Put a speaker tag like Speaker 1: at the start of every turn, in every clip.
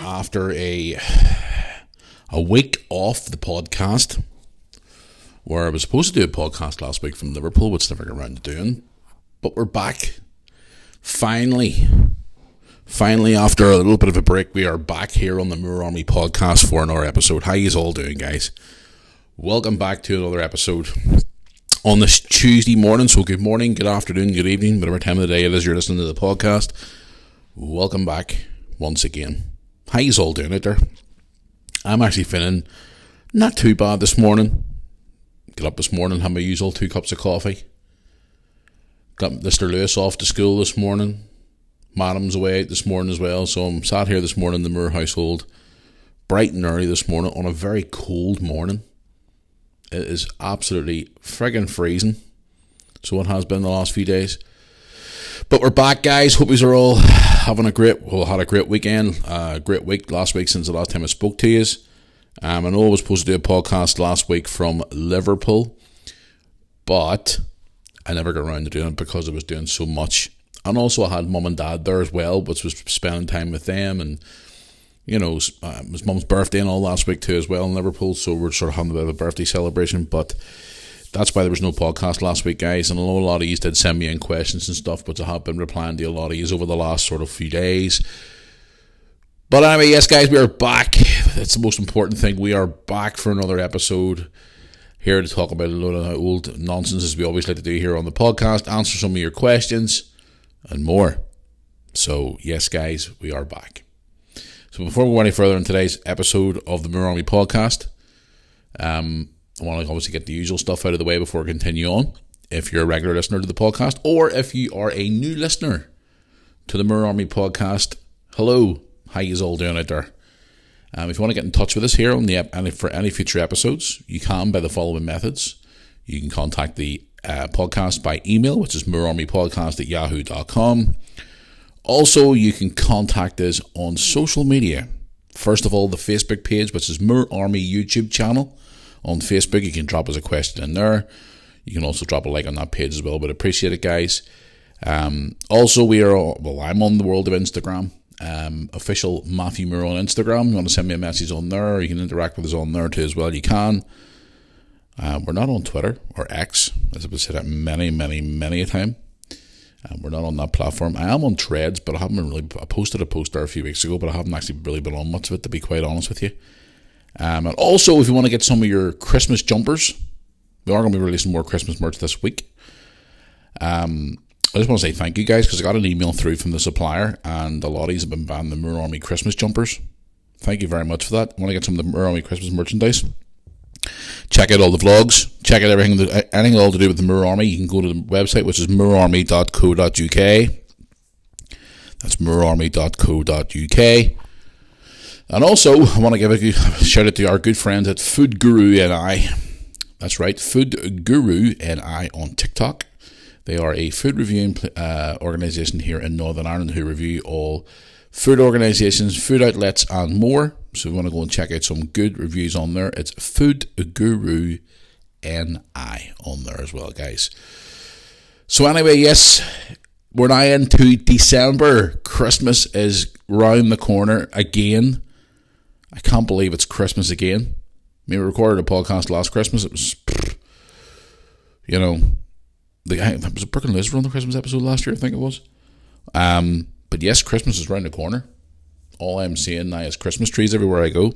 Speaker 1: after a week off the podcast, where I was supposed to do a podcast last week from Liverpool, which I never got around to doing. But we're back. Finally, after a little bit of a break, we are back here on the Moor Army podcast for another episode. How you all doing, guys? Welcome back to another episode on this Tuesday morning. So good morning, good afternoon, good evening, whatever time of the day it is you're listening to the podcast. Welcome back once again. How you all doing out there? I'm actually feeling not too bad this morning. Get up this morning, have my usual 2 cups of coffee. Got Mr. Lewis off to school this morning. Madam's away this morning as well. So I'm sat here this morning in the Moore household, bright and early this morning on a very cold morning. It is absolutely friggin' freezing. So it has been the last few days. But we're back, guys. Hope you're all having had a great weekend. Great week last week since the last time I spoke to you. I know I was supposed to do a podcast last week from Liverpool, but I never got around to doing it because I was doing so much. And also I had mum and dad there as well, which was spending time with them. And, you know, it was mum's birthday and all last week too as well in Liverpool. So we're sort of having a bit of a birthday celebration. But that's why there was no podcast last week, guys. And I know a lot of you did send me in questions and stuff, but I have been replying to a lot of you over the last sort of few days. But anyway, yes, guys, we are back. It's the most important thing. We are back for another episode here to talk about a load of old nonsense, as we always like to do here on the podcast, answer some of your questions and more. So, yes, guys, we are back. So before we go any further in today's episode of the Moor Army podcast, I want to obviously get the usual stuff out of the way before we continue on. If you're a regular listener to the podcast, or if you are a new listener to the Moor Army podcast, hello. How you all doing out there? If you want to get in touch with us here on for any future episodes, you can by the following methods. You can contact the podcast by email, which is moorarmypodcast@yahoo.com. Also, you can contact us on social media. First of all, the Facebook page, which is Moor Army YouTube channel. On Facebook, you can drop us a question in there. You can also drop a like on that page as well, but appreciate it, guys. Also, I'm on the world of Instagram. Official Matthew Moore on Instagram. You want to send me a message on there, or you can interact with us on there too as well. You can. We're not on Twitter or X, as I've said that many a time. We're not on that platform. I am on Threads, but I posted a post there a few weeks ago, but I haven't actually really been on much of it, to be quite honest with you. And also, if you want to get some of your Christmas jumpers, we are going to be releasing more Christmas merch this week. I just want to say thank you, guys, because I got an email through from the supplier, and a lot of you have been buying the Moor Army Christmas jumpers. Thank you very much for that. I want to get some of the Moor Army Christmas merchandise. Check out all the vlogs. Check out anything all to do with the Moor Army. You can go to the website, which is moorarmy.co.uk. That's moorarmy.co.uk. And also, I want to give a shout out to our good friends at Food Guru NI. That's right, Food Guru NI on TikTok. They are a food reviewing organisation here in Northern Ireland who review all food organisations, food outlets and more. So if you want to go and check out some good reviews on there, it's Food Guru NI on there as well, guys. So anyway, yes, we're now into December. Christmas is round the corner again. I can't believe it's Christmas again. I mean, we recorded a podcast last Christmas. It was, was Brooke and Liz on the Christmas episode last year, I think it was. But yes, Christmas is round the corner. All I'm seeing now is Christmas trees everywhere I go.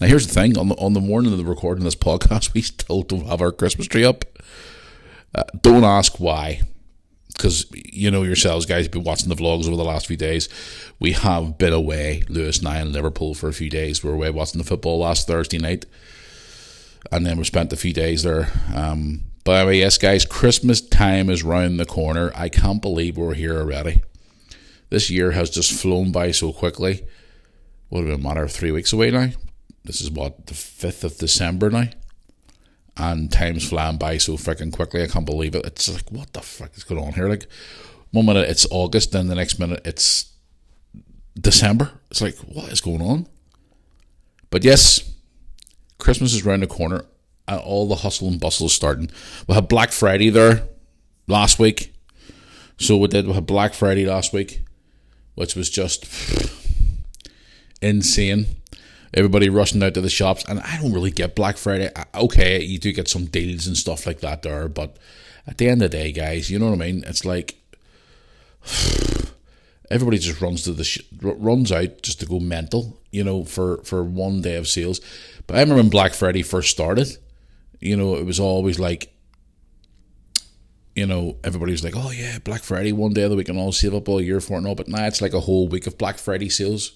Speaker 1: Now here's the thing, on the morning of the recording of this podcast, we still don't have our Christmas tree up. Don't ask why. Because you know yourselves, guys, you've been watching the vlogs over the last few days. We have been away, Lewis and I, in Liverpool for a few days. We were away watching the football last Thursday night. And then we spent a few days there. But anyway, yes, guys, Christmas time is round the corner. I can't believe we're here already. This year has just flown by so quickly. What would it matter? 3 weeks away now? This is what, the 5th of December now? And time's flying by so freaking quickly. I can't believe it. It's like, what the fuck is going on here? Like, one minute it's August, then the next minute it's December. It's like, what is going on? But yes, Christmas is round the corner. And all the hustle and bustle is starting. We had Black Friday there last week. We had Black Friday last week, which was just... insane. Everybody rushing out to the shops, and I don't really get Black Friday. Okay, you do get some deals and stuff like that there, but at the end of the day, guys, you know what I mean? It's like everybody just runs out just to go mental, for one day of sales. But I remember when Black Friday first started, it was always like, everybody was like, oh yeah, Black Friday, one day of the week, and all save up all year for it and all. But now it's like a whole week of Black Friday sales,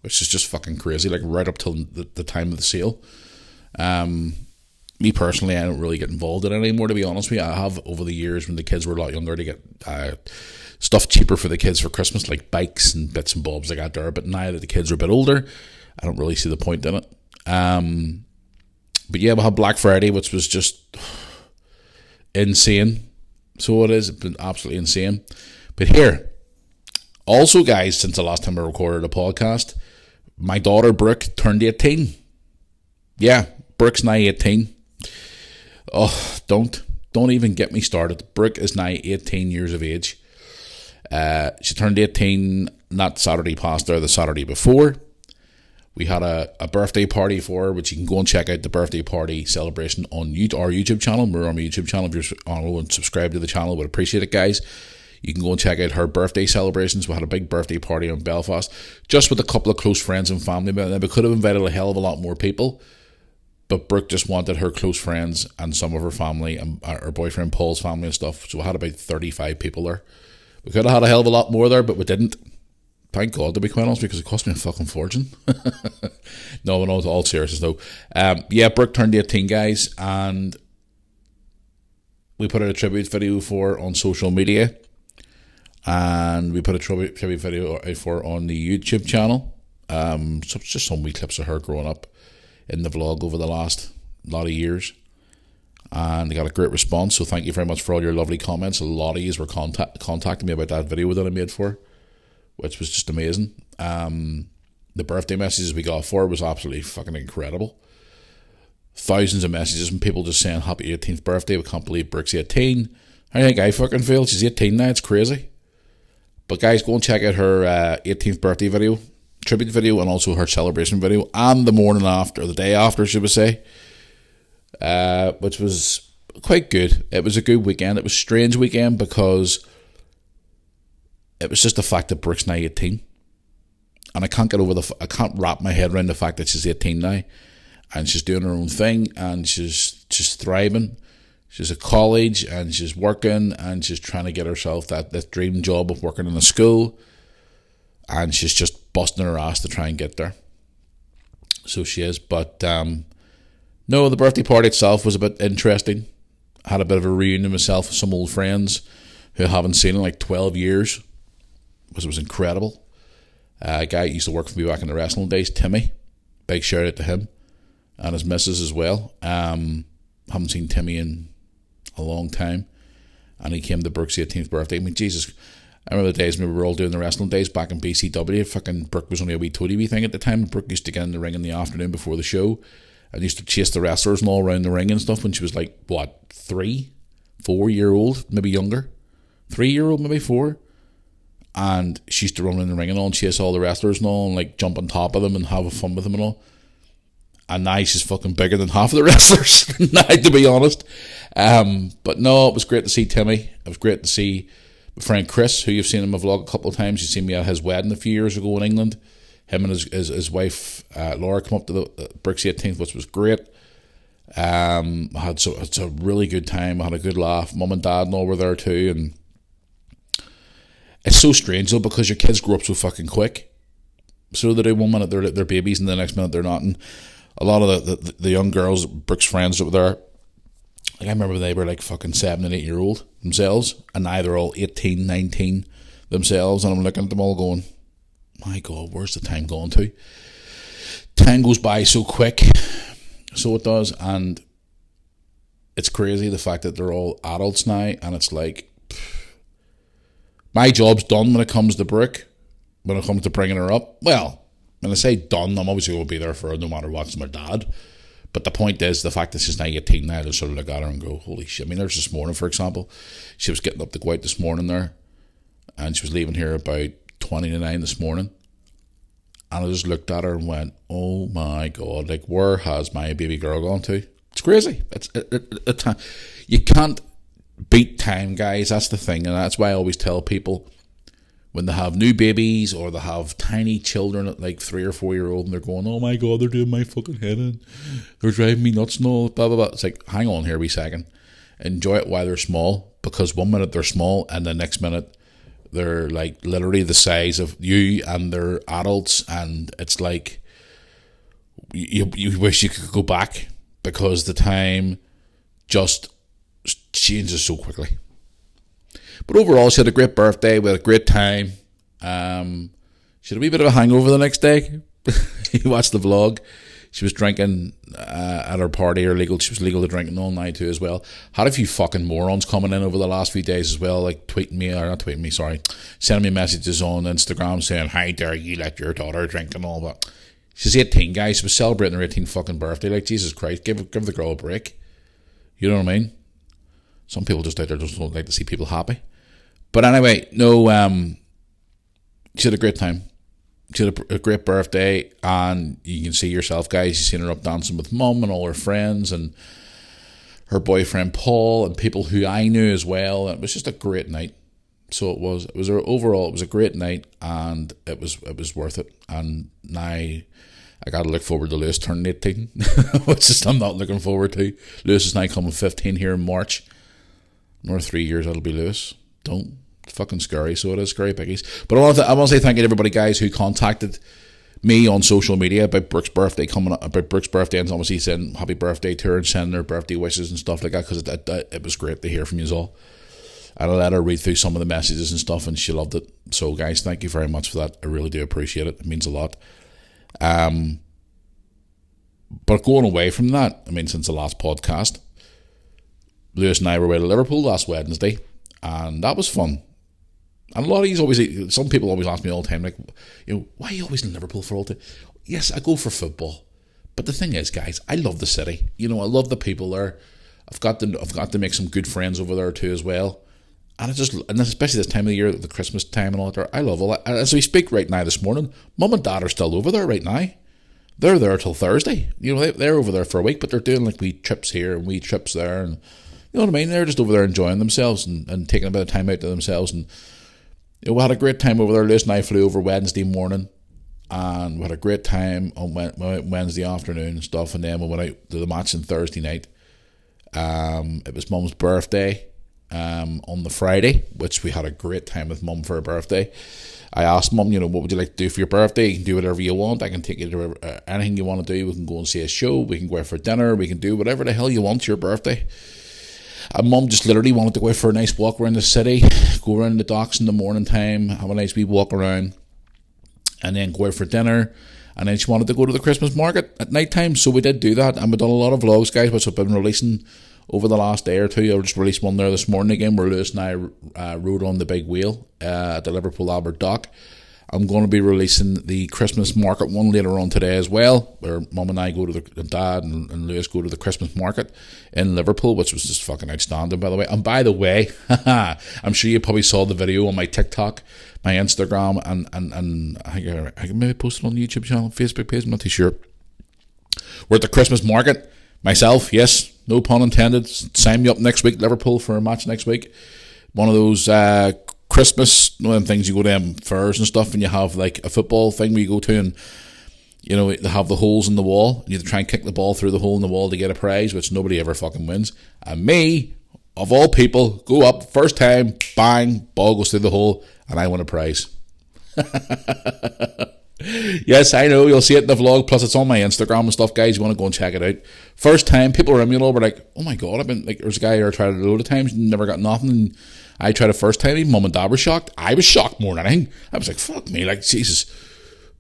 Speaker 1: which is just fucking crazy, like right up till the time of the sale. Me personally, I don't really get involved in it anymore, to be honest with you. I have over the years when the kids were a lot younger to get stuff cheaper for the kids for Christmas, like bikes and bits and bobs like that there. But now that the kids are a bit older, I don't really see the point in it. But yeah, we had Black Friday, which was just insane. So it is. It's been absolutely insane. But here, also guys, since the last time I recorded a podcast, my daughter Brooke turned 18. Yeah, Brooke's now 18. Oh, don't even get me started. Brooke is now 18 years of age. She turned 18 not Saturday past there, the Saturday before. We had a birthday party for her, which you can go and check out the birthday party celebration on our YouTube channel. We're on my YouTube channel. If you're on and subscribe to the channel, would appreciate it, guys. You can go and check out her birthday celebrations. We had a big birthday party in Belfast, just with a couple of close friends and family. We could have invited a hell of a lot more people, but Brooke just wanted her close friends and some of her family and her boyfriend Paul's family and stuff. So we had about 35 people there. We could have had a hell of a lot more there, but we didn't. Thank God, to be quite honest, because it cost me a fucking fortune. No, all seriousness though. Yeah, Brooke turned 18, guys, and we put out a tribute video for her on social media, and we put a tribute video out for her on the YouTube channel. So it's just some wee clips of her growing up in the vlog over the last lot of years, and I got a great response. So thank you very much for all your lovely comments. A lot of you were contacting me about that video that I made for her, which was just amazing. The birthday messages we got for her was absolutely fucking incredible. Thousands of messages from people just saying happy 18th birthday. We can't believe Brooke's 18. How do you think I fucking feel? She's 18 now. It's crazy. But guys, go and check out her 18th birthday video, tribute video, and also her celebration video, and the morning after, or the day after, should we say, which was quite good. It was a good weekend. It was a strange weekend because it was just the fact that Brooke's now 18, and I can't get over I can't wrap my head around the fact that she's 18 now, and she's doing her own thing, and she's thriving. She's at college, and she's working, and she's trying to get herself that dream job of working in a school, and she's just busting her ass to try and get there. So she is. But no, the birthday party itself was a bit interesting. I had a bit of a reunion myself with some old friends who I haven't seen in like 12 years. It was incredible. A guy who used to work for me back in the wrestling days, Timmy. Big shout out to him and his missus as well. Haven't seen Timmy in a long time, and he came to Brooke's 18th birthday. I mean, Jesus, I remember the days when we were all doing the wrestling days back in BCW. Fucking Brooke was only a wee toady wee thing at the time. Brooke used to get in the ring in the afternoon before the show and used to chase the wrestlers and all around the ring and stuff when she was like, what, 3, 4 year old, maybe younger, 3 year old, maybe 4. And she used to run in the ring and all and chase all the wrestlers and all and like jump on top of them and have fun with them and all. And now she's fucking bigger than half of the wrestlers, now, to be honest. But no, it was great to see Timmy. It was great to see my friend Chris, who you've seen in my vlog a couple of times. You've seen me at his wedding a few years ago in England. Him and his wife, Laura, come up to the Brooke's 18th, which was great. I had a really good time. I had a good laugh. Mum and Dad and all were there too. And it's so strange though, because your kids grow up so fucking quick. So they do, 1 minute they're babies and the next minute they're not. And a lot of the young girls, Brooke's friends that were there, like I remember they were like fucking 7 and 8 year old themselves, and now they're all 18, 19 themselves, and I'm looking at them all going, my God, where's the time going to? Time goes by so quick, so it does, and it's crazy the fact that they're all adults now, and it's like, my job's done when it comes to Brooke, when it comes to bringing her up. Well, when I say done, I'm obviously going to be there for her no matter what's my dad. But the point is, the fact that she's now 18 now, I just sort of look at her and go, holy shit. I mean, there's this morning, for example, she was getting up to go out this morning there, and she was leaving here about 20 to 9 this morning. And I just looked at her and went, oh my God, like, where has my baby girl gone to? It's crazy. You can't beat time, guys. That's the thing. And that's why I always tell people when they have new babies or they have tiny children at like 3 or 4 year old and they're going, oh my God, they're doing my fucking head in. They're driving me nuts and all, blah, blah, blah. It's like, hang on here a wee second. Enjoy it while they're small, because 1 minute they're small and the next minute they're like literally the size of you and they're adults, and it's like you wish you could go back, because the time just changes so quickly. But overall, she had a great birthday. We had a great time. She had a wee bit of a hangover the next day. You watched the vlog. She was drinking at her party, she was legal to drink all night too as well. Had a few fucking morons coming in over the last few days as well, like sending me messages on Instagram saying, how dare you let your daughter drink and all that. She's 18, guys. She was celebrating her 18th fucking birthday. Like, Jesus Christ, give the girl a break. You know what I mean? Some people just out there just don't like to see people happy. But anyway, no, she had a great time. She had a great birthday, and you can see yourself, guys. You've seen her up dancing with Mum and all her friends and her boyfriend Paul and people who I knew as well. It was just a great night. So it was a great night, and it was worth it. And now I got to look forward to Lewis turning 18, which is I'm not looking forward to. Lewis is now coming 15 here in March. Another 3 years that'll be Lewis. It's fucking scary, so it is scary, piggies. But I want to say thank you to everybody, guys, who contacted me on social media about Brooke's birthday and obviously saying happy birthday to her and sending her birthday wishes and stuff like that, because it was great to hear from you all. And I let her read through some of the messages and stuff, and she loved it. So, guys, thank you very much for that. I really do appreciate it. It means a lot. But going away from that, I mean, since the last podcast, Lewis and I were away to Liverpool last Wednesday, and that was fun. And a lot of some people always ask me all the time, like, why are you always in Liverpool for all the time? Yes, I go for football. But the thing is, guys, I love the city. I love the people there. I've got to make some good friends over there too as well. And especially this time of the year, the Christmas time and all that, I love all that. As we speak right now this morning, Mum and Dad are still over there right now. They're there till Thursday. They're over there for a week, but they're doing like wee trips here and wee trips there. And you know what I mean? They're just over there enjoying themselves and taking a bit of time out to themselves. And we had a great time over there. Liz and I flew over Wednesday morning, and we had a great time on Wednesday afternoon and stuff. And then we went out to the match on Thursday night. It was Mum's birthday on the Friday, which we had a great time with Mum for her birthday. I asked Mum, what would you like to do for your birthday? You can do whatever you want. I can take you to anything you want to do. We can go and see a show. We can go out for dinner. We can do whatever the hell you want. Your birthday. And Mum just literally wanted to go out for a nice walk around the city, go around the docks in the morning time, have a nice wee walk around, and then go out for dinner. And then she wanted to go to the Christmas market at night time, so we did do that. And we've done a lot of vlogs, guys, which I've been releasing over the last day or two. I just released one there this morning again, where Lewis and I rode on the big wheel at the Liverpool Albert Dock. I'm going to be releasing the Christmas market one later on today as well, where Mum and I go to Dad and Lewis go to the Christmas market in Liverpool, which was just fucking outstanding, by the way. And by the way, I'm sure you probably saw the video on my TikTok, my Instagram, and I can maybe post it on the YouTube channel, Facebook page, I'm not too sure. We're at the Christmas market. Myself, yes, no pun intended. Sign me up next week, Liverpool, for a match next week. One of those Christmas, one of them things you go to fairs and stuff, and you have like a football thing where you go to, and they have the holes in the wall, and you have to try and kick the ball through the hole in the wall to get a prize, which nobody ever fucking wins. And me, of all people, go up first time, bang, ball goes through the hole, and I win a prize. Yes, I know, you'll see it in the vlog, plus it's on my Instagram and stuff, guys. You want to go and check it out. First time, people around me were like, oh my God, I've been like, there's a guy here tried it a load of times, never got nothing, and I tried it first time, even Mum and Dad were shocked. I was shocked more than anything. I was like, fuck me, like, Jesus.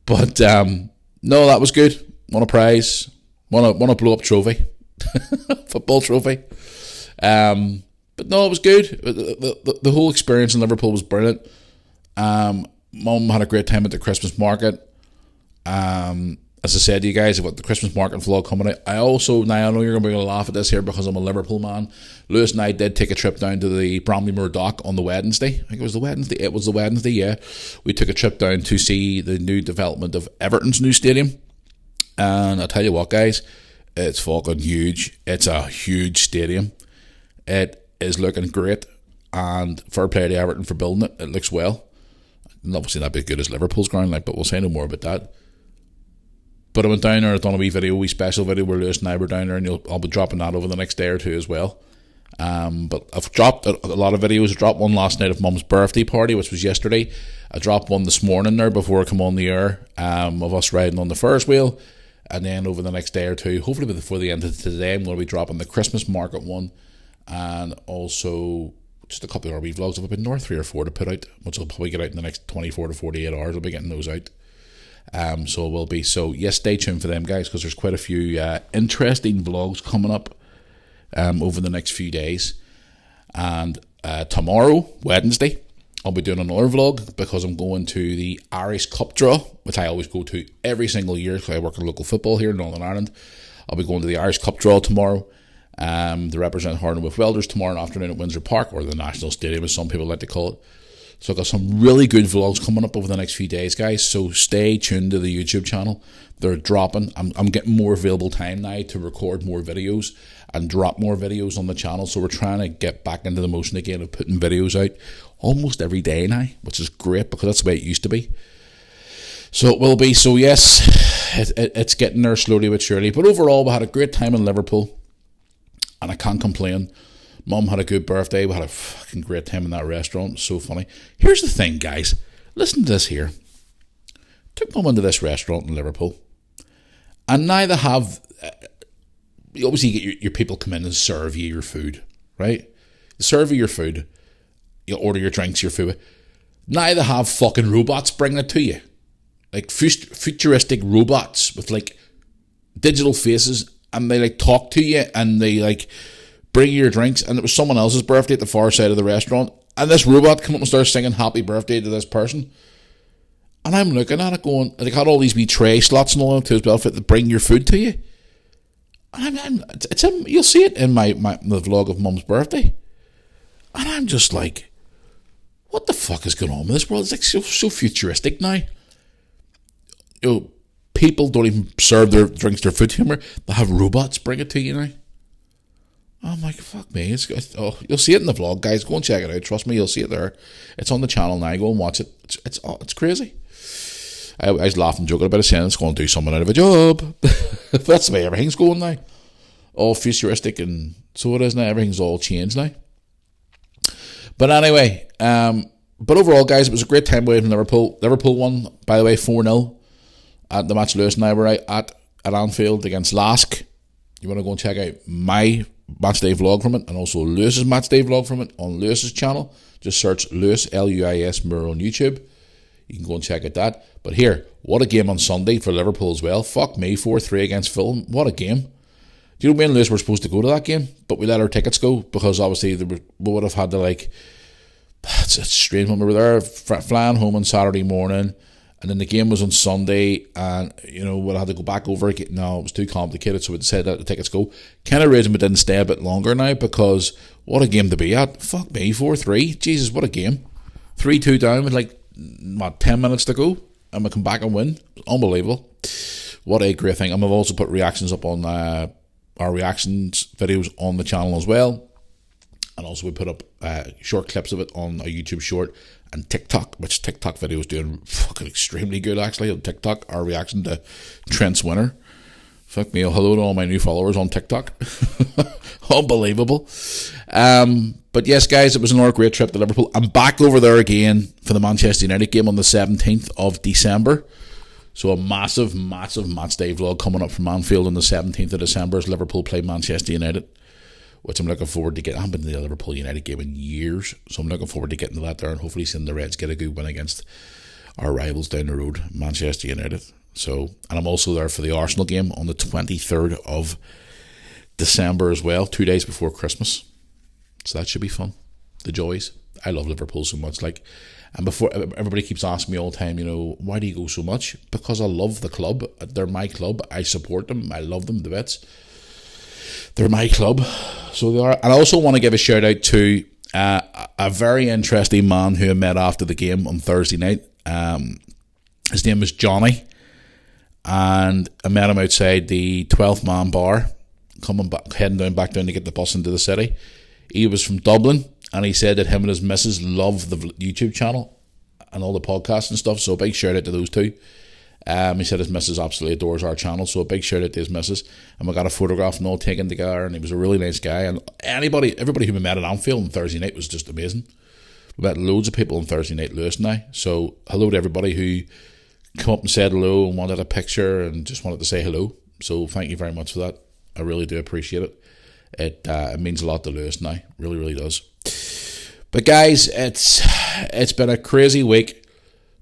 Speaker 1: But, no, that was good. Won a prize. Won a blow-up trophy. Football trophy. But no, it was good. The whole experience in Liverpool was brilliant. Mum had a great time at the Christmas market. as I said to you guys, I've got the Christmas market vlog coming out. I also, now I know you're going to be able to laugh at this here because I'm a Liverpool man. Lewis and I did take a trip down to the Bramley-Moore Dock on the Wednesday. I think it was the Wednesday. It was the Wednesday, yeah. We took a trip down to see the new development of Everton's new stadium. And I'll tell you what, guys, it's fucking huge. It's a huge stadium. It is looking great. And fair play to Everton for building it. It looks well. And obviously not as good as Liverpool's ground, but we'll say no more about that. But I went down there, I've done a wee special video where Lewis and I were down there, and I'll be dropping that over the next day or two as well. But I've dropped a lot of videos. I dropped one last night of Mum's birthday party, which was yesterday. I dropped one this morning there before I come on the air, of us riding on the Ferris wheel. And then over the next day or two, hopefully before the end of today, I'm going to be dropping the Christmas market one, and also just a couple of RV vlogs. I've about another 3 or 4 to put out, which will probably get out in the next 24 to 48 hours. I'll be getting those out. So it will be. So yes, stay tuned for them, guys, because there's quite a few interesting vlogs coming up over the next few days. And tomorrow, Wednesday, I'll be doing another vlog because I'm going to the Irish Cup draw, which I always go to every single year because I work in local football here in Northern Ireland. I'll be going to the Irish Cup draw tomorrow. To represent Harnowith Welders tomorrow afternoon at Windsor Park, or the National Stadium as some people like to call it. So I've got some really good vlogs coming up over the next few days, guys. So stay tuned to the YouTube channel. They're dropping. I'm getting more available time now to record more videos and drop more videos on the channel. So we're trying to get back into the motion again of putting videos out almost every day now, which is great because that's the way it used to be. So it will be. So yes, it's getting there slowly but surely. But overall, we had a great time in Liverpool, and I can't complain. Mum had a good birthday. We had a fucking great time in that restaurant. It's so funny. Here's the thing, guys. Listen to this here. Took Mum into this restaurant in Liverpool, and now they have... you obviously get your people come in and serve you your food, right? They serve you your food. You order your drinks, your food. Now they have fucking robots bringing it to you. Like futuristic robots with like digital faces, and they like talk to you, and they like... bring you your drinks, and it was someone else's birthday at the far side of the restaurant, and this robot came up and started singing happy birthday to this person, and I'm looking at it going, they had all these wee tray slots and all that too as well for it to bring your food to you, and you'll see it in the vlog of Mum's birthday, and I'm just like, what the fuck is going on with this world? It's like so futuristic now. You know, people don't even serve their drinks, their food anymore. They have robots bring it to you now. I'm like, fuck me. You'll see it in the vlog, guys. Go and check it out. Trust me, you'll see it there. It's on the channel now. Go and watch it. It's crazy. I was laughing, joking about it, saying it's going to do something out of a job. That's the way everything's going now. All futuristic, and so it is now. Everything's all changed now. But anyway, but overall, guys, it was a great time away from Liverpool. Liverpool won, by the way, 4-0 at the match Lewis and I were at Anfield against Lask. You want to go and check out my matchday vlog from it, and also Lewis's matchday vlog from it on Lewis's channel. Just search Lewis, Luis Moore on YouTube. You can go and check out that. But here, what a game on Sunday for Liverpool as well. Fuck me, 4-3 against Fulham. What a game. Do you know me and Lewis were supposed to go to that game, but we let our tickets go because obviously we would have had to like... It's strange when we were there, flying home on Saturday morning, and then the game was on Sunday, and you know we'd have to go back over it. No, it was too complicated, so we decided that the tickets go. Kind of reason we didn't stay a bit longer now, because what a game to be at. Fuck me, 4-3. Jesus, what a game. 3-2 down with like 10 minutes to go, and we come back and win. Unbelievable. What a great thing. And we've also put reactions up on our reactions videos on the channel as well. And also we put up short clips of it on a YouTube short and TikTok, which TikTok video is doing fucking extremely good actually on TikTok. Our reaction to Trent's winner. Fuck me, hello to all my new followers on TikTok. Unbelievable. But yes, guys, it was another great trip to Liverpool. I'm back over there again for the Manchester United game on the 17th of December. So a massive, massive match day vlog coming up from Anfield on the 17th of December as Liverpool play Manchester United, which I'm looking forward to getting. I haven't been to the Liverpool United game in years, so I'm looking forward to getting to that there and hopefully seeing the Reds get a good win against our rivals down the road, Manchester United. So, and I'm also there for the Arsenal game on the 23rd of December as well, 2 days before Christmas. So that should be fun. The joys. I love Liverpool so much. Like, And before, everybody keeps asking me all the time, why do you go so much? Because I love the club. They're my club. I support them. I love them to bits. They're my club. So they are. And I also want to give a shout out to a very interesting man who I met after the game on Thursday night. His name was Johnny. And I met him outside the 12th Man bar, heading back down to get the bus into the city. He was from Dublin. And he said that him and his missus love the YouTube channel and all the podcasts and stuff. So a big shout out to those two. He said his missus absolutely adores our channel. So a big shout out to his missus. And we got a photograph and all taken together. And he was a really nice guy. And everybody who we met at Anfield on Thursday night was just amazing. We met loads of people on Thursday night, Lewis and I. So hello to everybody who came up and said hello and wanted a picture and just wanted to say hello. So thank you very much for that. I really do appreciate it. It means a lot to Lewis and I. Really, really does. But guys, it's been a crazy week,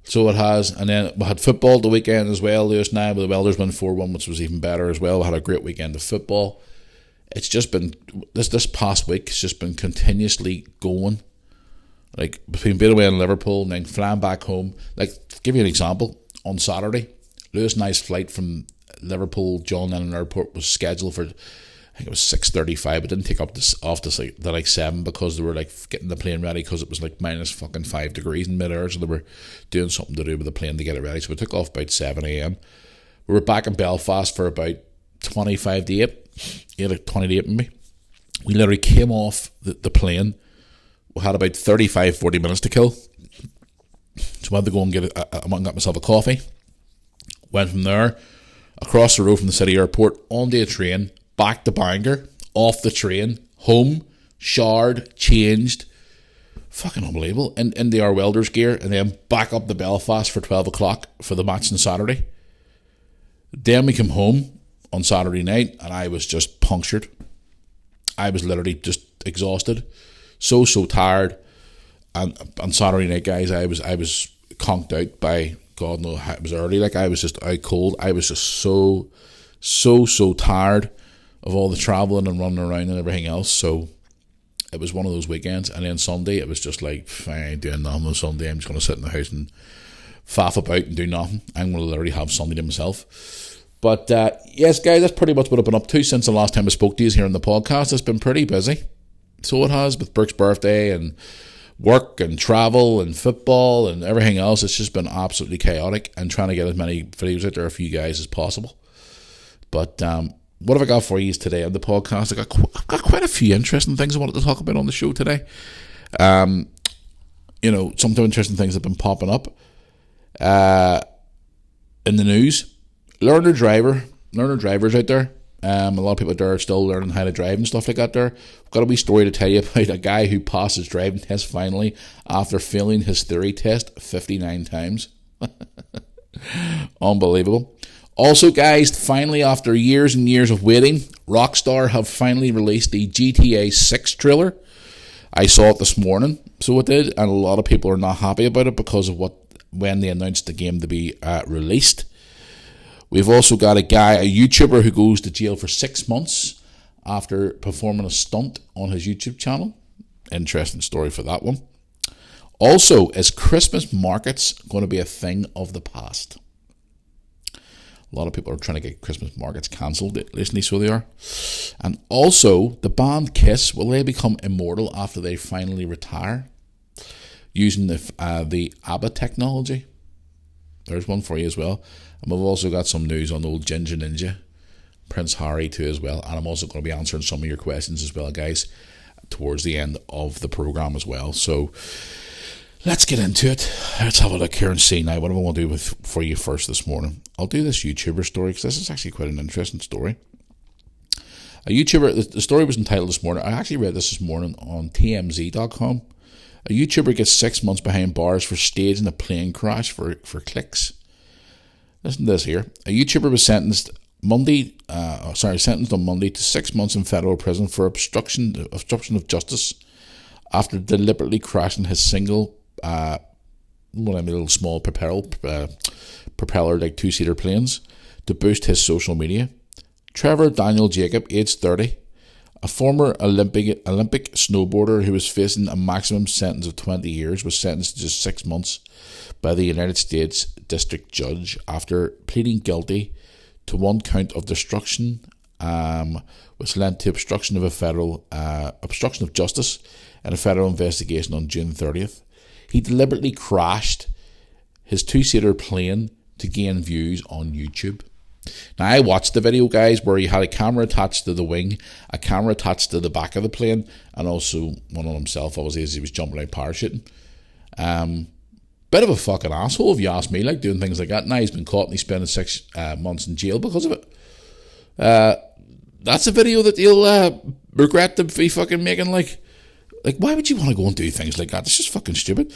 Speaker 1: so it has. And then we had football the weekend as well, Lewis and I, with the Welders won 4-1, which was even better as well. We had a great weekend of football. It's just been, this past week, it's just been continuously going. Like, between being away in Liverpool and then flying back home. Like, to give you an example, on Saturday, Lewis and I's flight from Liverpool, John Lennon Airport, was scheduled for, I think it was 6:35. It didn't take up off to like 7 because they were like getting the plane ready because it was like minus fucking 5 degrees in mid-air, so they were doing something to do with the plane to get it ready. So we took off about 7 a.m. We were back in Belfast for about 25 to 8, 20 to 8 maybe. We literally came off the plane. We had about 35-40 minutes to kill. So I had to go and I went and got myself a coffee. Went from there, across the road from the city airport, onto a train, back to Bangor, off the train, home, showered, changed. Fucking unbelievable. Into our Welders gear, and then back up to Belfast for 12 o'clock for the match on Saturday. Then we came home on Saturday night, and I was just punctured. I was literally just exhausted. So tired. And on Saturday night, guys, I was conked out by, God knows, it was early. Like, I was just out cold. I was just so tired of all the travelling and running around and everything else. So it was one of those weekends. And then Sunday, it was just like, I ain't doing nothing on Sunday. I'm just going to sit in the house and faff about and do nothing. I'm going to literally have Sunday to myself. But yes, guys, that's pretty much what I've been up to since the last time I spoke to you here on the podcast. It's been pretty busy. So it has, with Brooke's birthday and work and travel and football and everything else. It's just been absolutely chaotic, and trying to get as many videos out there for you guys as possible. But what have I got for you today on the podcast? I've got quite a few interesting things I wanted to talk about on the show today. Some interesting things have been popping up in the news. Learner drivers out there. A lot of people out there are still learning how to drive and stuff like that there. I've got a wee story to tell you about a guy who passed his driving test finally after failing his theory test 59 times. Unbelievable. Also, guys, finally, after years and years of waiting, Rockstar have finally released the GTA 6 trailer. I saw it this morning, so it did, and a lot of people are not happy about it because of when they announced the game to be released. We've also got a YouTuber who goes to jail for 6 months after performing a stunt on his YouTube channel. Interesting story for that one. Also, is Christmas markets going to be a thing of the past? A lot of people are trying to get Christmas markets cancelled recently, so they are. And also, the band Kiss, will they become immortal after they finally retire using the ABBA technology? There's one for you as well. And we've also got some news on old Ginger Ninja, Prince Harry too as well. And I'm also going to be answering some of your questions as well, guys, towards the end of the program as well. So let's get into it. Let's have a look here and see now what I want to do for you first this morning. I'll do this YouTuber story because this is actually quite an interesting story. A YouTuber, the story was entitled this morning. I actually read this morning on TMZ.com. A YouTuber gets 6 months behind bars for staging a plane crash for clicks. Listen to this here. A YouTuber was sentenced on Monday to 6 months in federal prison for obstruction of justice after deliberately crashing his single, little small propeller like two-seater planes to boost his social media. Trevor Daniel Jacob, aged 30, A former Olympic snowboarder who was facing a maximum sentence of 20 years was sentenced to just 6 months by the United States District Judge after pleading guilty to one count of destruction, which led to obstruction of justice in a federal investigation on June 30th. He deliberately crashed his two-seater plane to gain views on YouTube. Now, I watched the video, guys, where he had a camera attached to the wing, a camera attached to the back of the plane, and also one on himself, obviously, as he was jumping out parachuting. Bit of a fucking asshole, if you ask me, like, doing things like that. Now he's been caught and he's spending 6 months in jail because of it. That's a video that you'll regret to be fucking making, like, why would you want to go and do things like that? It's just fucking stupid.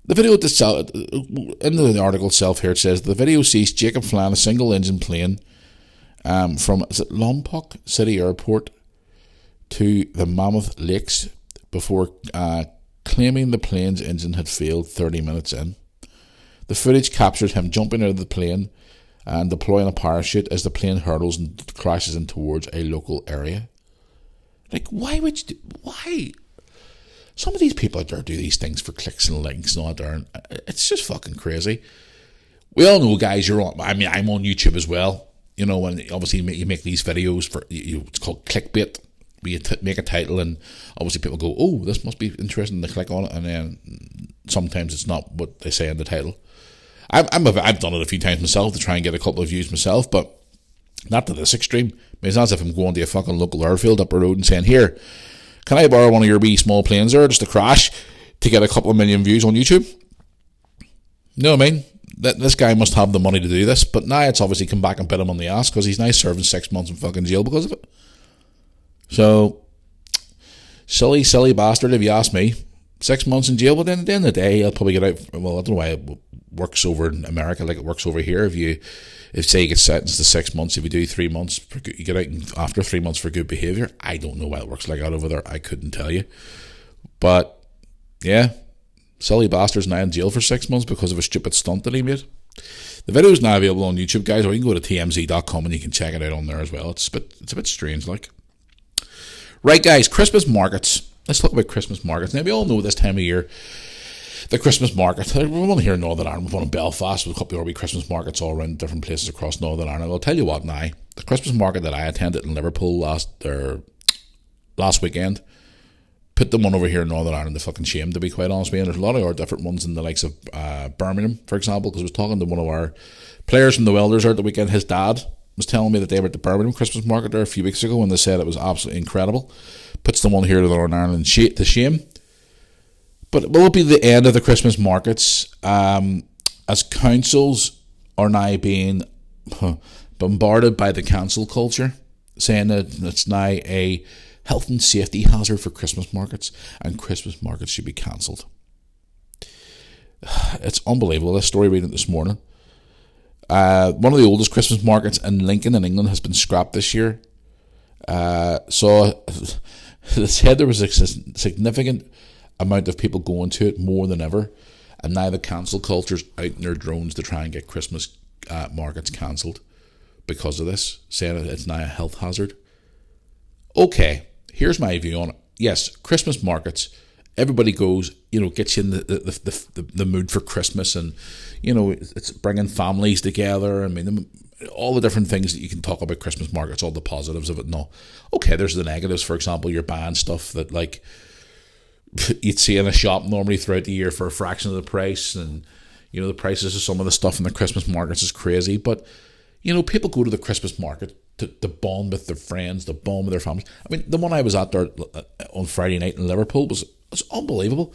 Speaker 1: The video itself, in the article itself here, it says the video sees Jacob flying a single-engine plane from, is it Lompoc City Airport to the Mammoth Lakes before claiming the plane's engine had failed 30 minutes in. The footage captured him jumping out of the plane and deploying a parachute as the plane hurtles and crashes in towards a local area. Like, why would you why? Some of these people out there do these things for clicks and links and all that there. It's just fucking crazy. We all know, guys, you're on. I mean, I'm on YouTube as well. You know, and obviously you make these videos for it's called clickbait. Where you make a title, and obviously people go, "Oh, this must be interesting." They click on it, and then sometimes it's not what they say in the title. I've done it a few times myself to try and get a couple of views myself, but not to this extreme. I mean, it's not as if I'm going to a fucking local airfield up the road and saying, "Here, can I borrow one of your wee small planes there just to crash to get a couple of million views on YouTube?" You know what I mean? This guy must have the money to do this, but now it's obviously come back and bit him on the ass because he's now serving 6 months in fucking jail because of it. So, silly bastard, if you ask me. 6 months in jail, but then at the end of the day, he'll probably get out. Well, I don't know why it works over in America like it works over here. If say you get sentenced to 6 months, if you do 3 months, you get out after 3 months for good behaviour. I don't know why it works like that over there. I couldn't tell you. But, yeah, silly bastard's now in jail for 6 months because of a stupid stunt that he made. The video is now available on YouTube, guys, or you can go to tmz.com and you can check it out on there as well. It's a bit strange, like. Right, guys, Christmas markets. Let's talk about Christmas markets. Now, we all know this time of year, the Christmas market. We're only here in Northern Ireland. We've one in Belfast with a couple of Christmas markets all around different places across Northern Ireland. I'll tell you what now, the Christmas market that I attended in Liverpool last weekend, put them one over here in Northern Ireland to fucking shame, to be quite honest with you. And there's a lot of our different ones in the likes of Birmingham, for example, because I was talking to one of our players from the Welders out the weekend. His dad was telling me that they were at the Birmingham Christmas market there a few weeks ago, and they said it was absolutely incredible. Puts the one here to Northern Ireland to shame. But will it be the end of the Christmas markets as councils are now being bombarded by the cancel culture, saying that it's now a health and safety hazard for Christmas markets and Christmas markets should be cancelled? It's unbelievable. This story reading it this morning. One of the oldest Christmas markets in Lincoln in England has been scrapped this year. So they said there was a significant amount of people going to it, more than ever, and now the cancel culture's out in their drones to try and get Christmas markets cancelled because of this, saying it's now a health hazard. Okay, here's my view on it. Yes, Christmas markets, everybody goes, gets you in the mood for Christmas, and it's bringing families together. I mean, all the different things that you can talk about Christmas markets, all the positives of it and all. Okay, there's the negatives. For example, you're buying stuff that like you'd see in a shop normally throughout the year for a fraction of the price, and the prices of some of the stuff in the Christmas markets is crazy. But people go to the Christmas market to bond with their friends, to bond with their families. I mean, the one I was at there on Friday night in Liverpool was unbelievable.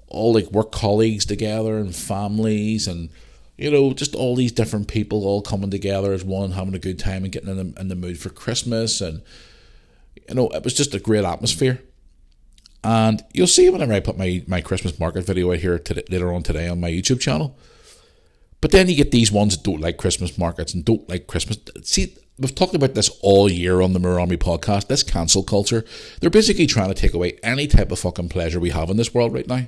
Speaker 1: All like work colleagues together and families, and just all these different people all coming together as one, having a good time and getting in the mood for Christmas. And it was just a great atmosphere. And you'll see whenever I put my Christmas market video out here later on today on my YouTube channel. But then you get these ones that don't like Christmas markets and don't like Christmas. See, we've talked about this all year on the Mirror Army podcast, this cancel culture. They're basically trying to take away any type of fucking pleasure we have in this world right now.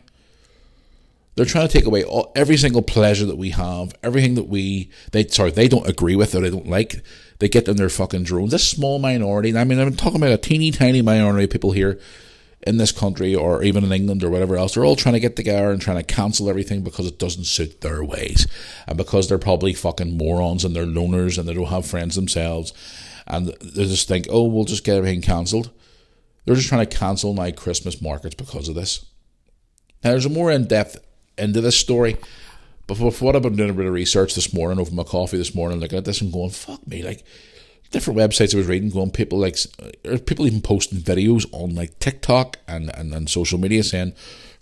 Speaker 1: They're trying to take away every single pleasure that we have, everything that they don't agree with or they don't like. they get in their fucking drones. This small minority, I mean, I'm talking about a teeny tiny minority of people here in this country or even in England or whatever else. They're all trying to get together and trying to cancel everything because it doesn't suit their ways. And because they're probably fucking morons and they're loners and they don't have friends themselves. And they just think, oh, we'll just get everything cancelled. They're just trying to cancel my Christmas markets because of this. Now, there's a more in-depth into this story. But for what I've been doing a bit of research this morning over my coffee this morning, looking at this and going, fuck me, like, different websites I was reading, going, people even posting videos on like TikTok and social media saying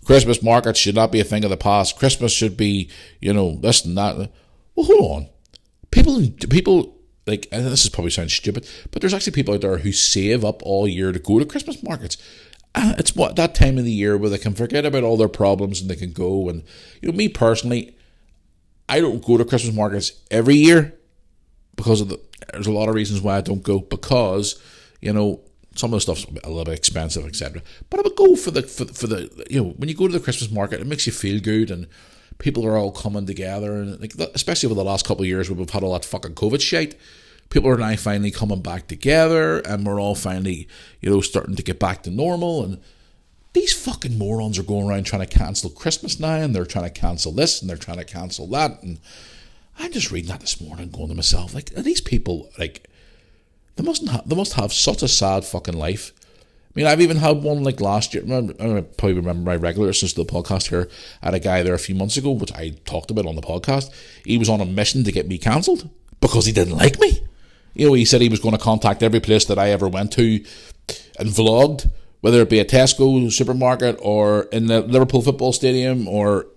Speaker 1: Christmas markets should not be a thing of the past. Christmas should be, this and that. Well, hold on. People like, and this is probably sounds stupid, but there's actually people out there who save up all year to go to Christmas markets. And it's that time of the year where they can forget about all their problems and they can go. And me personally, I don't go to Christmas markets every year because there's a lot of reasons why I don't go, because some of the stuff's a little bit expensive, etc. But I would go for the when you go to the Christmas market, it makes you feel good and people are all coming together, and like, especially over the last couple of years where we've had all that fucking COVID shit, people are now finally coming back together and we're all finally starting to get back to normal. And these fucking morons are going around trying to cancel Christmas now, and they're trying to cancel this and they're trying to cancel that. And I'm just reading that this morning, going to myself, like, are these people, like, they must have such a sad fucking life. I mean, I've even had one like last year. I probably remember my regular listeners to the podcast here. I had a guy there a few months ago, which I talked about on the podcast. He was on a mission to get me cancelled because he didn't like me. He said he was going to contact every place that I ever went to and vlogged, whether it be a Tesco supermarket or in the Liverpool football stadium or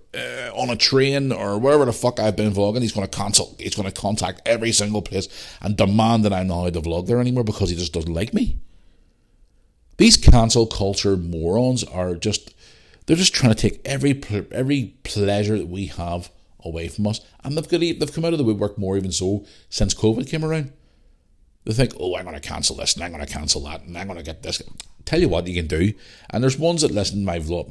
Speaker 1: on a train or wherever the fuck I've been vlogging. He's going to contact every single place and demand that I'm not allowed to vlog there anymore because he just doesn't like me. These cancel culture morons they're just trying to take every pleasure that we have away from us. And they've come out of the woodwork more even so since COVID came around. They think, oh, I'm going to cancel this and I'm going to cancel that and I'm going to get this. Tell you what you can do. And there's ones that listen to my vlog,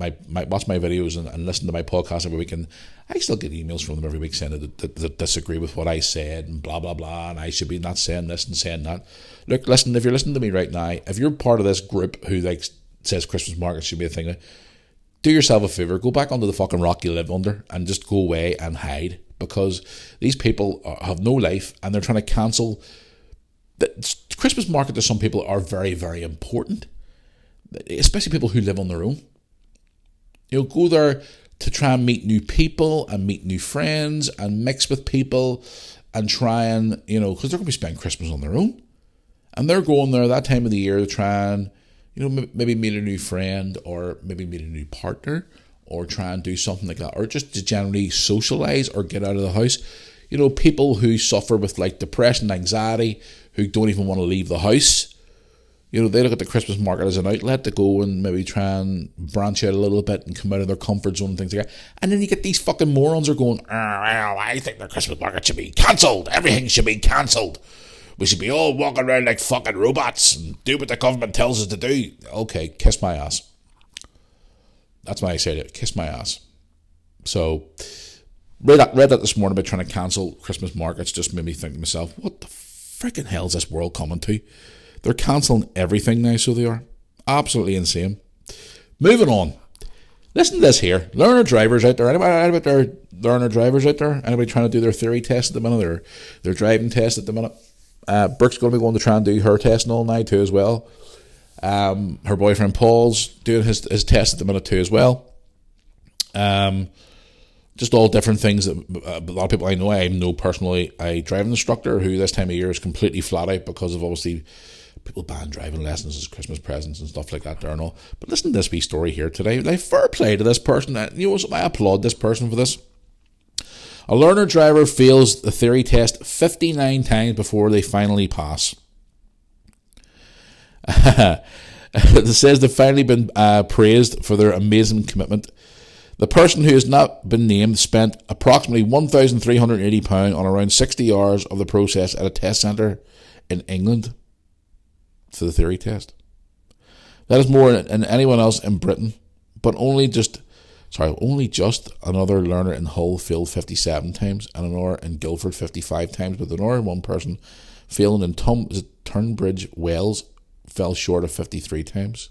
Speaker 1: watch my videos and listen to my podcast every week, and I still get emails from them every week saying that disagree with what I said and blah, blah, blah, and I should be not saying this and saying that. Look, listen, if you're listening to me right now, if you're part of this group who says Christmas markets should be a thing, do yourself a favour, go back onto the fucking rock you live under and just go away and hide, because these people have no life and they're trying to cancel. The Christmas market to some people are very, very important, especially people who live on their own. Go there to try and meet new people and meet new friends and mix with people and try and, because they're going to be spending Christmas on their own. And they're going there that time of the year to try and, maybe meet a new friend or maybe meet a new partner or try and do something like that, or just to generally socialise or get out of the house. People who suffer with like depression, anxiety, who don't even want to leave the house, they look at the Christmas market as an outlet to go and maybe try and branch out a little bit and come out of their comfort zone and things like that. And then you get these fucking morons who are going, well, I think the Christmas market should be cancelled. Everything should be cancelled. We should be all walking around like fucking robots and do what the government tells us to do. Okay, kiss my ass. That's why I said it. Kiss my ass. So, read that this morning about trying to cancel Christmas markets. Just made me think to myself, what the freaking hell is this world coming to? They're cancelling everything now, so they are. Absolutely insane. Moving on. Listen to this here. Learner drivers out there. Anybody out there? Learner drivers out there? Anybody trying to do their theory test at the minute? Or their driving test at the minute? Brooke's going to be going to try and do her testing all night too as well. Her boyfriend Paul's doing his test at the minute too as well. Just all different things that a lot of people I know personally a driving instructor who this time of year is completely flat out because of obviously people ban driving lessons as Christmas presents and stuff like that there and all. But listen to this wee story here today. Like, fair play to this person. I applaud this person for this. A learner driver fails the theory test 59 times before they finally pass. It says they've finally been praised for their amazing commitment. The person who has not been named spent approximately £1,380 on around 60 hours of the process at a test centre in England for the theory test. That is more than anyone else in Britain, but only just another learner in Hull failed 57 times and another in Guildford 55 times, but another one person failing in Turnbridge Wells fell short of 53 times.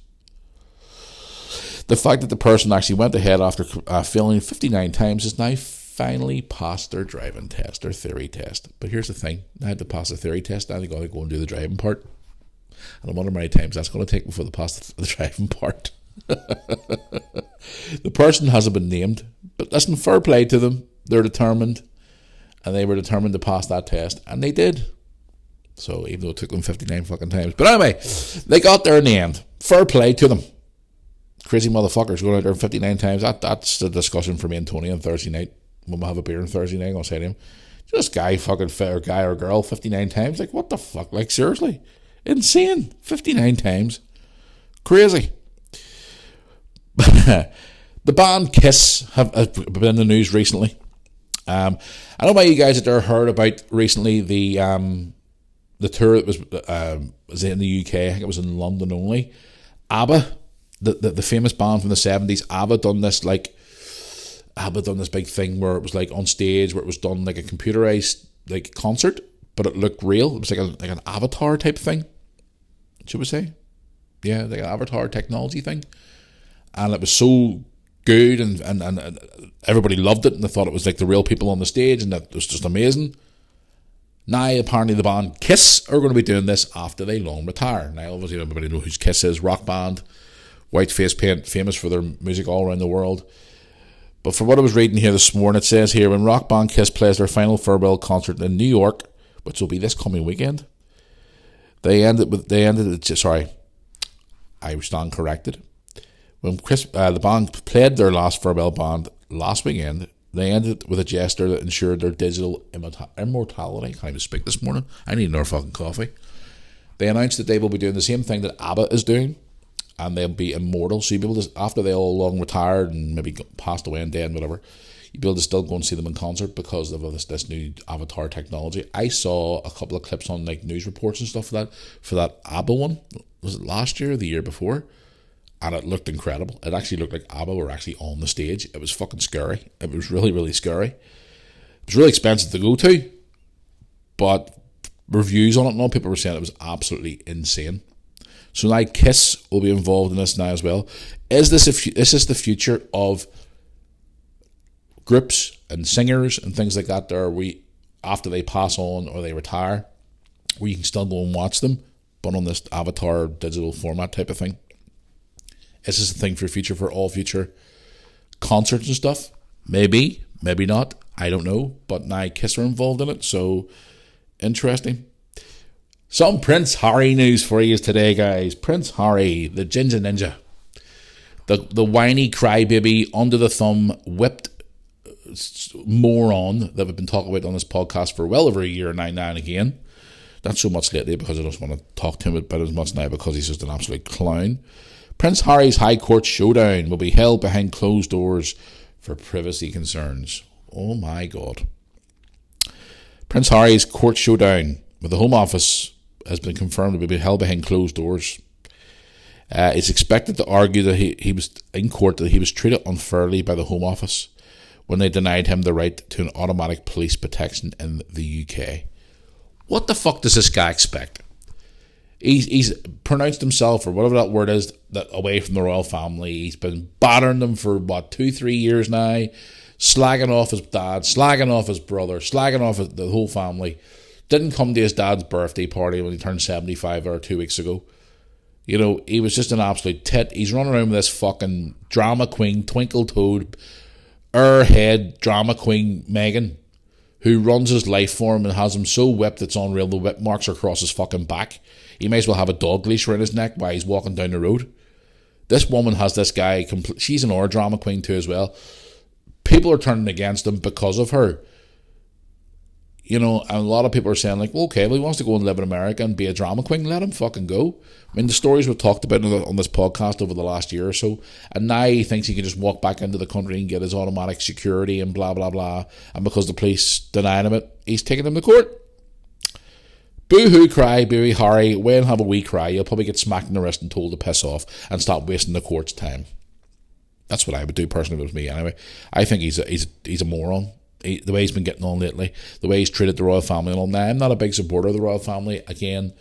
Speaker 1: The fact that the person actually went ahead after failing 59 times is now finally passed their driving test, their theory test. But here's the thing, I had to pass the theory test, now they got to go and do the driving part. And I wonder how many times that's going to take before they pass the driving part. The person hasn't been named, but listen, fair play to them. They're determined, and they were determined to pass that test, and they did. So even though it took them 59 fucking times, but anyway, they got there in the end. Fair play to them. Crazy motherfuckers going out there 59 times. That's the discussion for me and Tony on Thursday night. When we have a beer on Thursday night, I'm going to say to him, just guy or girl 59 times. Like, what the fuck? Like, seriously? Insane. 59 times. Crazy. The band Kiss have been in the news recently. I don't know about you guys that there heard about recently the tour that was in the UK. I think it was in London only. ABBA, the famous band from the 70s, ABBA done this big thing where it was like on stage, where it was done like a computerized like concert, but it looked real. It was like an avatar type thing, should we say? Yeah, like an avatar technology thing. And it was so good, and everybody loved it, and they thought it was like the real people on the stage, and that was just amazing. Now, apparently, the band Kiss are going to be doing this after they long retire. Now, obviously, everybody knows who Kiss is, rock band, white face paint, famous for their music all around the world. But for what I was reading here this morning, it says here, when rock band Kiss plays their final farewell concert in New York, which will be this coming weekend, sorry, I stand corrected. When the band played their last farewell band last weekend, they ended with a gesture that ensured their digital immortality. I can't even speak this morning. I need another fucking coffee. They announced that they will be doing the same thing that ABBA is doing, and they'll be immortal. So you'll be able to, after they all long retired and maybe passed away and dead, whatever, you'll be able to still go and see them in concert because of this new avatar technology. I saw a couple of clips on like news reports and stuff for that ABBA one. Was it last year or the year before? And it looked incredible. It actually looked like ABBA were actually on the stage. It was fucking scary. It was really, really scary. It was really expensive to go to, but reviews on it and all, people were saying it was absolutely insane. So now Kiss will be involved in this now as well. Is this the future of groups and singers and things like that there, after they pass on or they retire, where you can still go and watch them, but on this avatar digital format type of thing? Is this a thing for all future concerts and stuff? Maybe, maybe not. I don't know. But now Kiss are involved in it, so interesting. Some Prince Harry news for you today, guys. Prince Harry, the Ginger Ninja, the whiny crybaby, under the thumb, whipped moron that we've been talking about on this podcast for well over a year now and again. Not so much lately because I just want to talk to him about it as much now because he's just an absolute clown. Prince Harry's High Court showdown will be held behind closed doors for privacy concerns. Oh my God. Prince Harry's court showdown with the Home Office has been confirmed to be held behind closed doors. It's expected to argue that he was in court that he was treated unfairly by the Home Office when they denied him the right to an automatic police protection in the UK. What the fuck does this guy expect? He's pronounced himself, or whatever that word is, that away from the royal family. He's been battering them for, 2-3 years now, slagging off his dad, slagging off his brother, slagging off the whole family. Didn't come to his dad's birthday party when he turned 75 or 2 weeks ago. You know, he was just an absolute tit. He's running around with this fucking drama queen, twinkle toed, airhead drama queen Meghan, who runs his life for him and has him so whipped it's unreal. The whip marks are across his fucking back. He may as well have a dog leash around his neck while he's walking down the road. This woman has this guy, she's an drama queen too as well. People are turning against him because of her. You know, and a lot of people are saying like, well, okay, well, he wants to go and live in America and be a drama queen. Let him fucking go. I mean, the stories we've talked about on this podcast over the last year or so, and now he thinks he can just walk back into the country and get his automatic security and blah, blah, blah. And because the police denied him it, he's taking him to court. Boo-hoo cry, boo Harry, way and have a wee cry. You'll probably get smacked in the wrist and told to piss off and stop wasting the court's time. That's what I would do personally if it was me anyway. I think he's a moron. the way he's been getting on lately, the way he's treated the royal family and all. Now, I'm not a big supporter of the royal family. Again,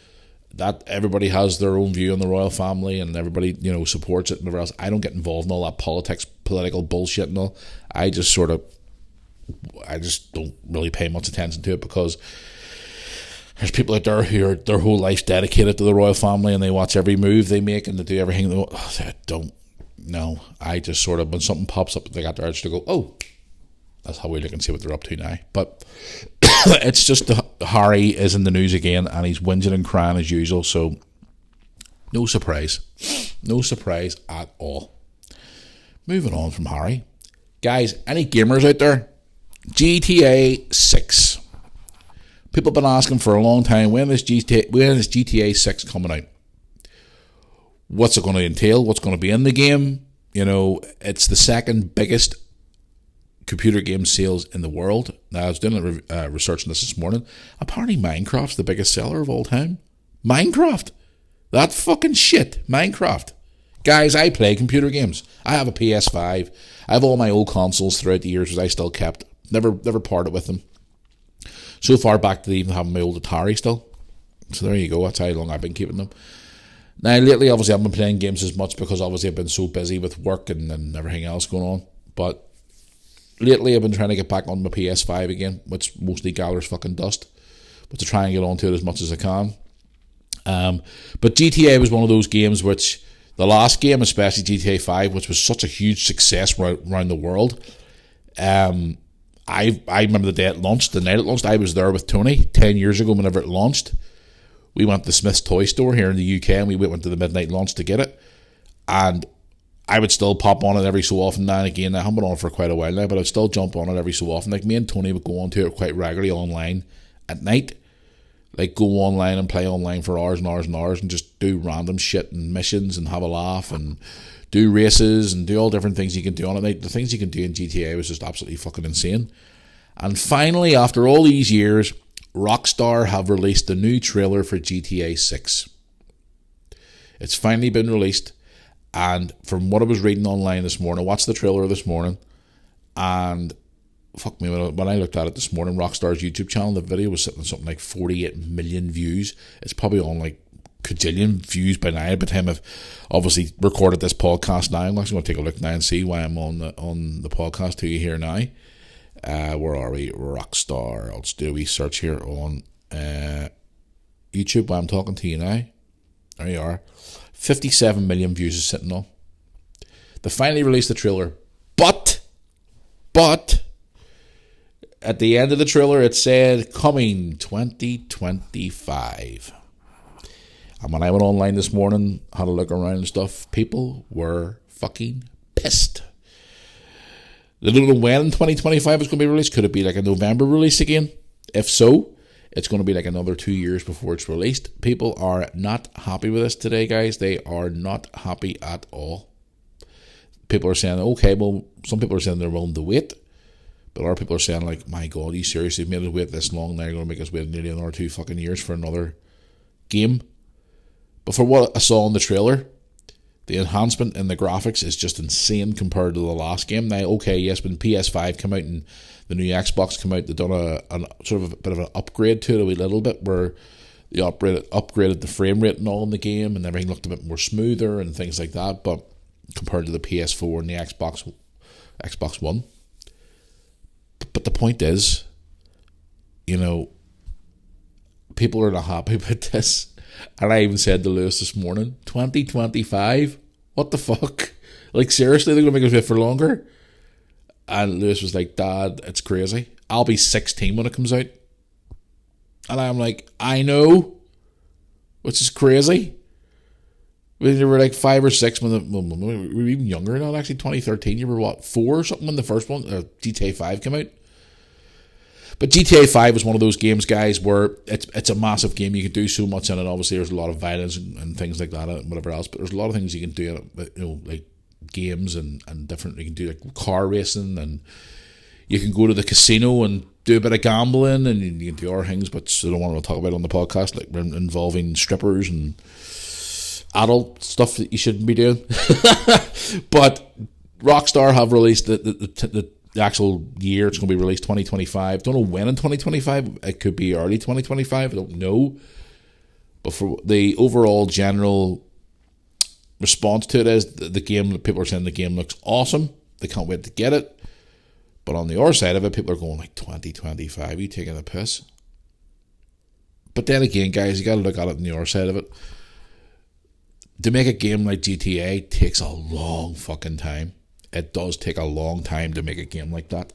Speaker 1: that everybody has their own view on the royal family and everybody, supports it and whatever else. I don't get involved in all that political bullshit and all. I just don't really pay much attention to it, because there's people out there who are, their whole life's dedicated to the royal family and they watch every move they make and they do everything. I don't know. I just when something pops up, they got the urge to go, oh, that's how we look and see what they're up to now. But it's just Harry is in the news again and he's whinging and crying as usual. So no surprise. No surprise at all. Moving on from Harry. Guys, any gamers out there? GTA 6. People have been asking for a long time, when is GTA 6 coming out? What's it going to entail? What's going to be in the game? It's the second biggest computer game sales in the world. Now, I was doing research on this morning. Apparently Minecraft's the biggest seller of all time. Minecraft. That fucking shit. Minecraft. Guys, I play computer games. I have a PS5. I have all my old consoles throughout the years, which I still kept. Never parted with them. So far back to even having my old Atari still. So there you go. That's how long I've been keeping them. Now, lately, obviously, I haven't been playing games as much because obviously I've been so busy with work and everything else going on. But lately, I've been trying to get back on my PS5 again, which mostly gathers fucking dust. But to try and get onto it as much as I can. But GTA was one of those games which, the last game, especially GTA 5, which was such a huge success around the world. I remember the day it launched, the night it launched. I was there with Tony 10 years ago whenever it launched. We went to Smith's Toy Store here in the UK and we went to the midnight launch to get it. And I would still pop on it every so often now and again. I haven't been on it for quite a while now, but I'd still jump on it every so often. Like, me and Tony would go on to it quite regularly online at night. Like, go online and play online for hours and hours and hours and just do random shit and missions and have a laugh and do races and do all different things you can do on it. Like, the things you can do in GTA was just absolutely fucking insane. And finally, after all these years, Rockstar have released a new trailer for GTA 6. It's finally been released, and from what I was reading online this morning, I watched the trailer this morning, and fuck me, when I looked at it this morning, Rockstar's YouTube channel, the video was sitting at something like 48 million views. It's probably on like cajillion views by now. By the time I've obviously recorded this podcast now, I'm actually going to take a look now and see why I'm on the podcast to you here now. Where are we? Rockstar. Let's do a wee search here on YouTube while I'm talking to you now. There you are. 57 million views is sitting on. They finally released the trailer, but at the end of the trailer it said coming 2025. And when I went online this morning, had a look around and stuff, people were fucking pissed. They don't know when 2025 is going to be released. Could it be like a November release again? If so, it's going to be like another 2 years before it's released. People are not happy with this today, guys. They are not happy at all. People are saying, okay, well, some people are saying they're willing to wait. But other people are saying, like, my God, you seriously made us wait this long? Now you're going to make us wait nearly another 2 fucking years for another game? But for what I saw in the trailer, the enhancement in the graphics is just insane compared to the last game. Now, okay, yes, when PS5 came out and the new Xbox came out, they've done a sort of a bit of an upgrade to it a wee little bit, where they upgraded the frame rate and all in the game, and everything looked a bit more smoother and things like that. But compared to the PS4 and the Xbox One, but the point is, people are not happy with this. And I even said to Lewis this morning, 2025? What the fuck? Like, seriously, they're going to make us wait for longer? And Lewis was like, Dad, it's crazy. I'll be 16 when it comes out. And I'm like, I know. Which is crazy. We were like 5 or 6 when we were even younger now, actually. 2013, you were what, 4 or something when the first one, GTA 5 came out? But GTA 5 is one of those games, guys, where it's a massive game. You can do so much in it. Obviously, there's a lot of violence and things like that and whatever else. But there's a lot of things you can do in it, like games and different. You can do like car racing, and you can go to the casino and do a bit of gambling, and you can do other things, which I don't want to talk about on the podcast, like involving strippers and adult stuff that you shouldn't be doing. But Rockstar have released the the actual year it's going to be released, 2025. Don't know when in 2025. It could be early 2025. I don't know. But for the overall general response to it is the game, people are saying the game looks awesome. They can't wait to get it. But on the other side of it, people are going like 2025. You taking a piss? But then again, guys, you got to look at it on the other side of it. To make a game like GTA takes a long fucking time. It does take a long time to make a game like that.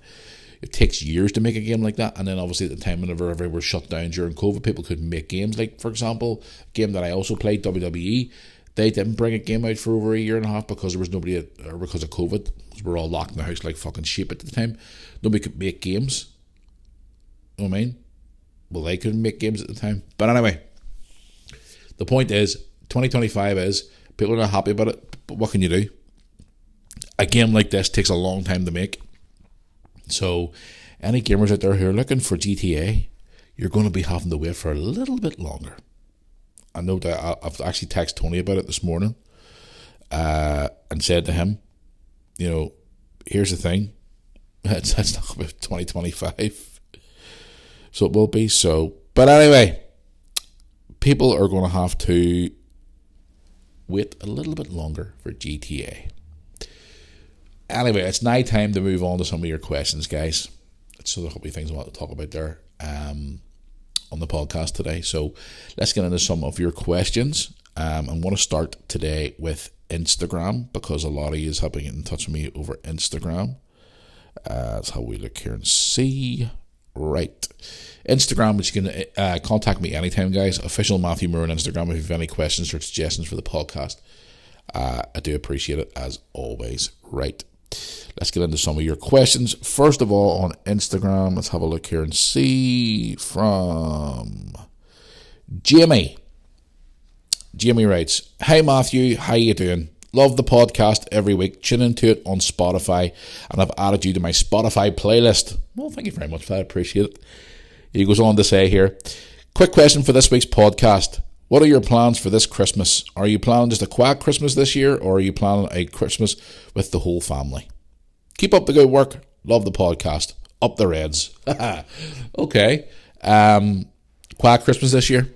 Speaker 1: It takes years to make a game like that. And then obviously at the time whenever everyone was shut down during COVID, people couldn't make games. Like, for example, a game that I also played, WWE, they didn't bring a game out for over a year and a half because there was nobody, or because of COVID. Because we were all locked in the house like fucking sheep at the time. Nobody could make games. You know what I mean? Well, they couldn't make games at the time. But anyway, the point is, 2025 is, people are not happy about it, but what can you do? A game like this takes a long time to make. So, any gamers out there who are looking for GTA, you're going to be having to wait for a little bit longer. I know that I've actually texted Tony about it this morning and said to him, you know, here's the thing, it's not about 2025. So it will be so. But anyway, people are going to have to wait a little bit longer for GTA. Anyway, it's now time to move on to some of your questions, guys. So there are a couple of things I want to talk about there on the podcast today. So let's get into some of your questions. I'm going to start today with Instagram because a lot of you have been getting in touch with me over Instagram. That's how we look here and see. Right. Instagram, which you can contact me anytime, guys. Official Matthew Moore on Instagram if you have any questions or suggestions for the podcast. I do appreciate it as always. Right. Let's get into some of your questions. First of all, on Instagram, let's have a look here and see from Jamie. Jamie writes, "Hey Matthew, how you doing? Love the podcast every week. Tune into it on Spotify, and I've added you to my Spotify playlist." Well, thank you very much for that. I appreciate it. He goes on to say here, "Quick question for this week's podcast. What are your plans for this Christmas? Are you planning just a quiet Christmas this year, or are you planning a Christmas with the whole family? Keep up the good work. Love the podcast. Up the Reds." Okay. Quiet Christmas this year.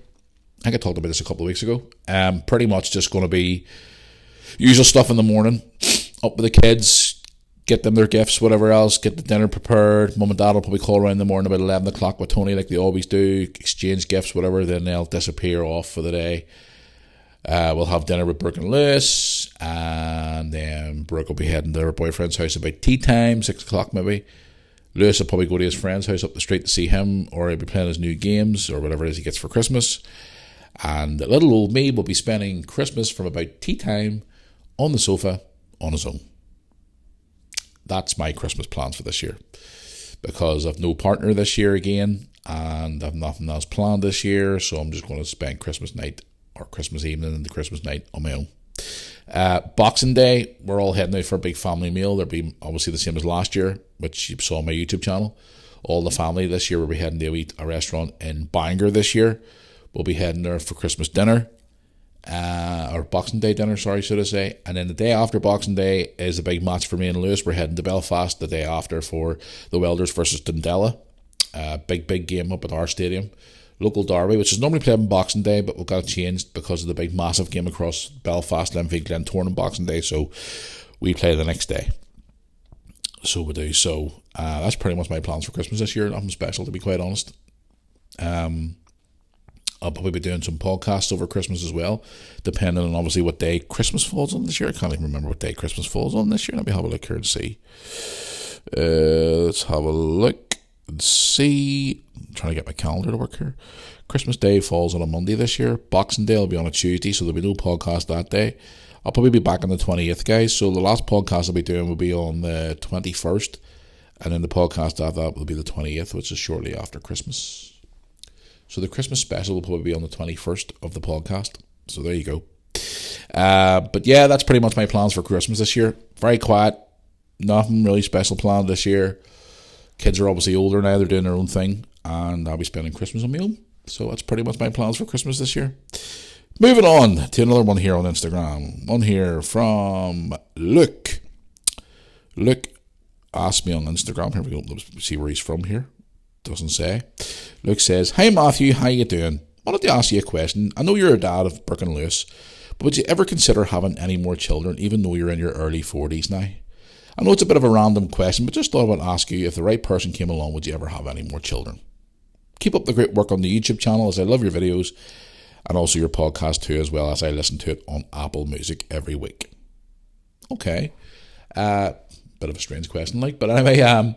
Speaker 1: I think I talked about this a couple of weeks ago. Pretty much just going to be usual stuff in the morning. Up with the kids, get them their gifts, whatever else, get the dinner prepared. Mum and Dad will probably call around in the morning about 11 o'clock with Tony like they always do, exchange gifts, whatever, then they'll disappear off for the day. We'll have dinner with Brooke and Lewis, and then Brooke will be heading to her boyfriend's house about tea time, 6 o'clock maybe. Lewis will probably go to his friend's house up the street to see him, or he'll be playing his new games, or whatever it is he gets for Christmas. And little old me will be spending Christmas from about tea time on the sofa on his own. That's my Christmas plans for this year. Because I've no partner this year again, and I've nothing else planned this year, so I'm just going to spend Christmas night or Christmas evening and the Christmas night on my own. Boxing Day, we're all heading out for a big family meal. There'll be obviously the same as last year, which you saw on my YouTube channel. All the family this year will be heading to a restaurant in Bangor this year. We'll be heading there for Christmas dinner. Or Boxing Day dinner, sorry, should I say. And then the day after Boxing Day is a big match for me and Lewis. We're heading to Belfast the day after for the Welders versus Dundela. Big game up at our stadium. Local derby, which is normally played on Boxing Day, but we've got it changed because of the big massive game across Belfast, Linfield, Glentoran on Boxing Day. So we play the next day. So we do. So that's pretty much my plans for Christmas this year. Nothing special, to be quite honest. I'll probably be doing some podcasts over Christmas as well, depending on obviously what day Christmas falls on this year. I can't even remember what day Christmas falls on this year. Let me have a look here and see. Let's have a look and see. I'm trying to get my calendar to work here. Christmas Day falls on a Monday this year. Boxing Day will be on a Tuesday, so there'll be no podcast that day. I'll probably be back on the 20th, guys. So the last podcast I'll be doing will be on the 21st, and then the podcast after that will be the 20th, which is shortly after Christmas. So the Christmas special will probably be on the 21st of the podcast. So there you go. But yeah, that's pretty much my plans for Christmas this year. Very quiet. Nothing really special planned this year. Kids are obviously older now. They're doing their own thing. And I'll be spending Christmas on my own. So that's pretty much my plans for Christmas this year. Moving on to another one here on Instagram. One here from Luke. Luke asked me on Instagram. Here we go. Let's see where he's from here. Doesn't say. Luke says, "Hi Matthew, how you doing? Wanted to ask you a question. I know you're a dad of Brooke and Lewis, but would you ever consider having any more children, even though you're in your early 40s now? I know it's a bit of a random question, but just thought I would ask you, if the right person came along, would you ever have any more children? Keep up the great work on the YouTube channel, as I love your videos, and also your podcast too, as well as I listen to it on Apple Music every week." Okay. Bit of a strange question, but anyway,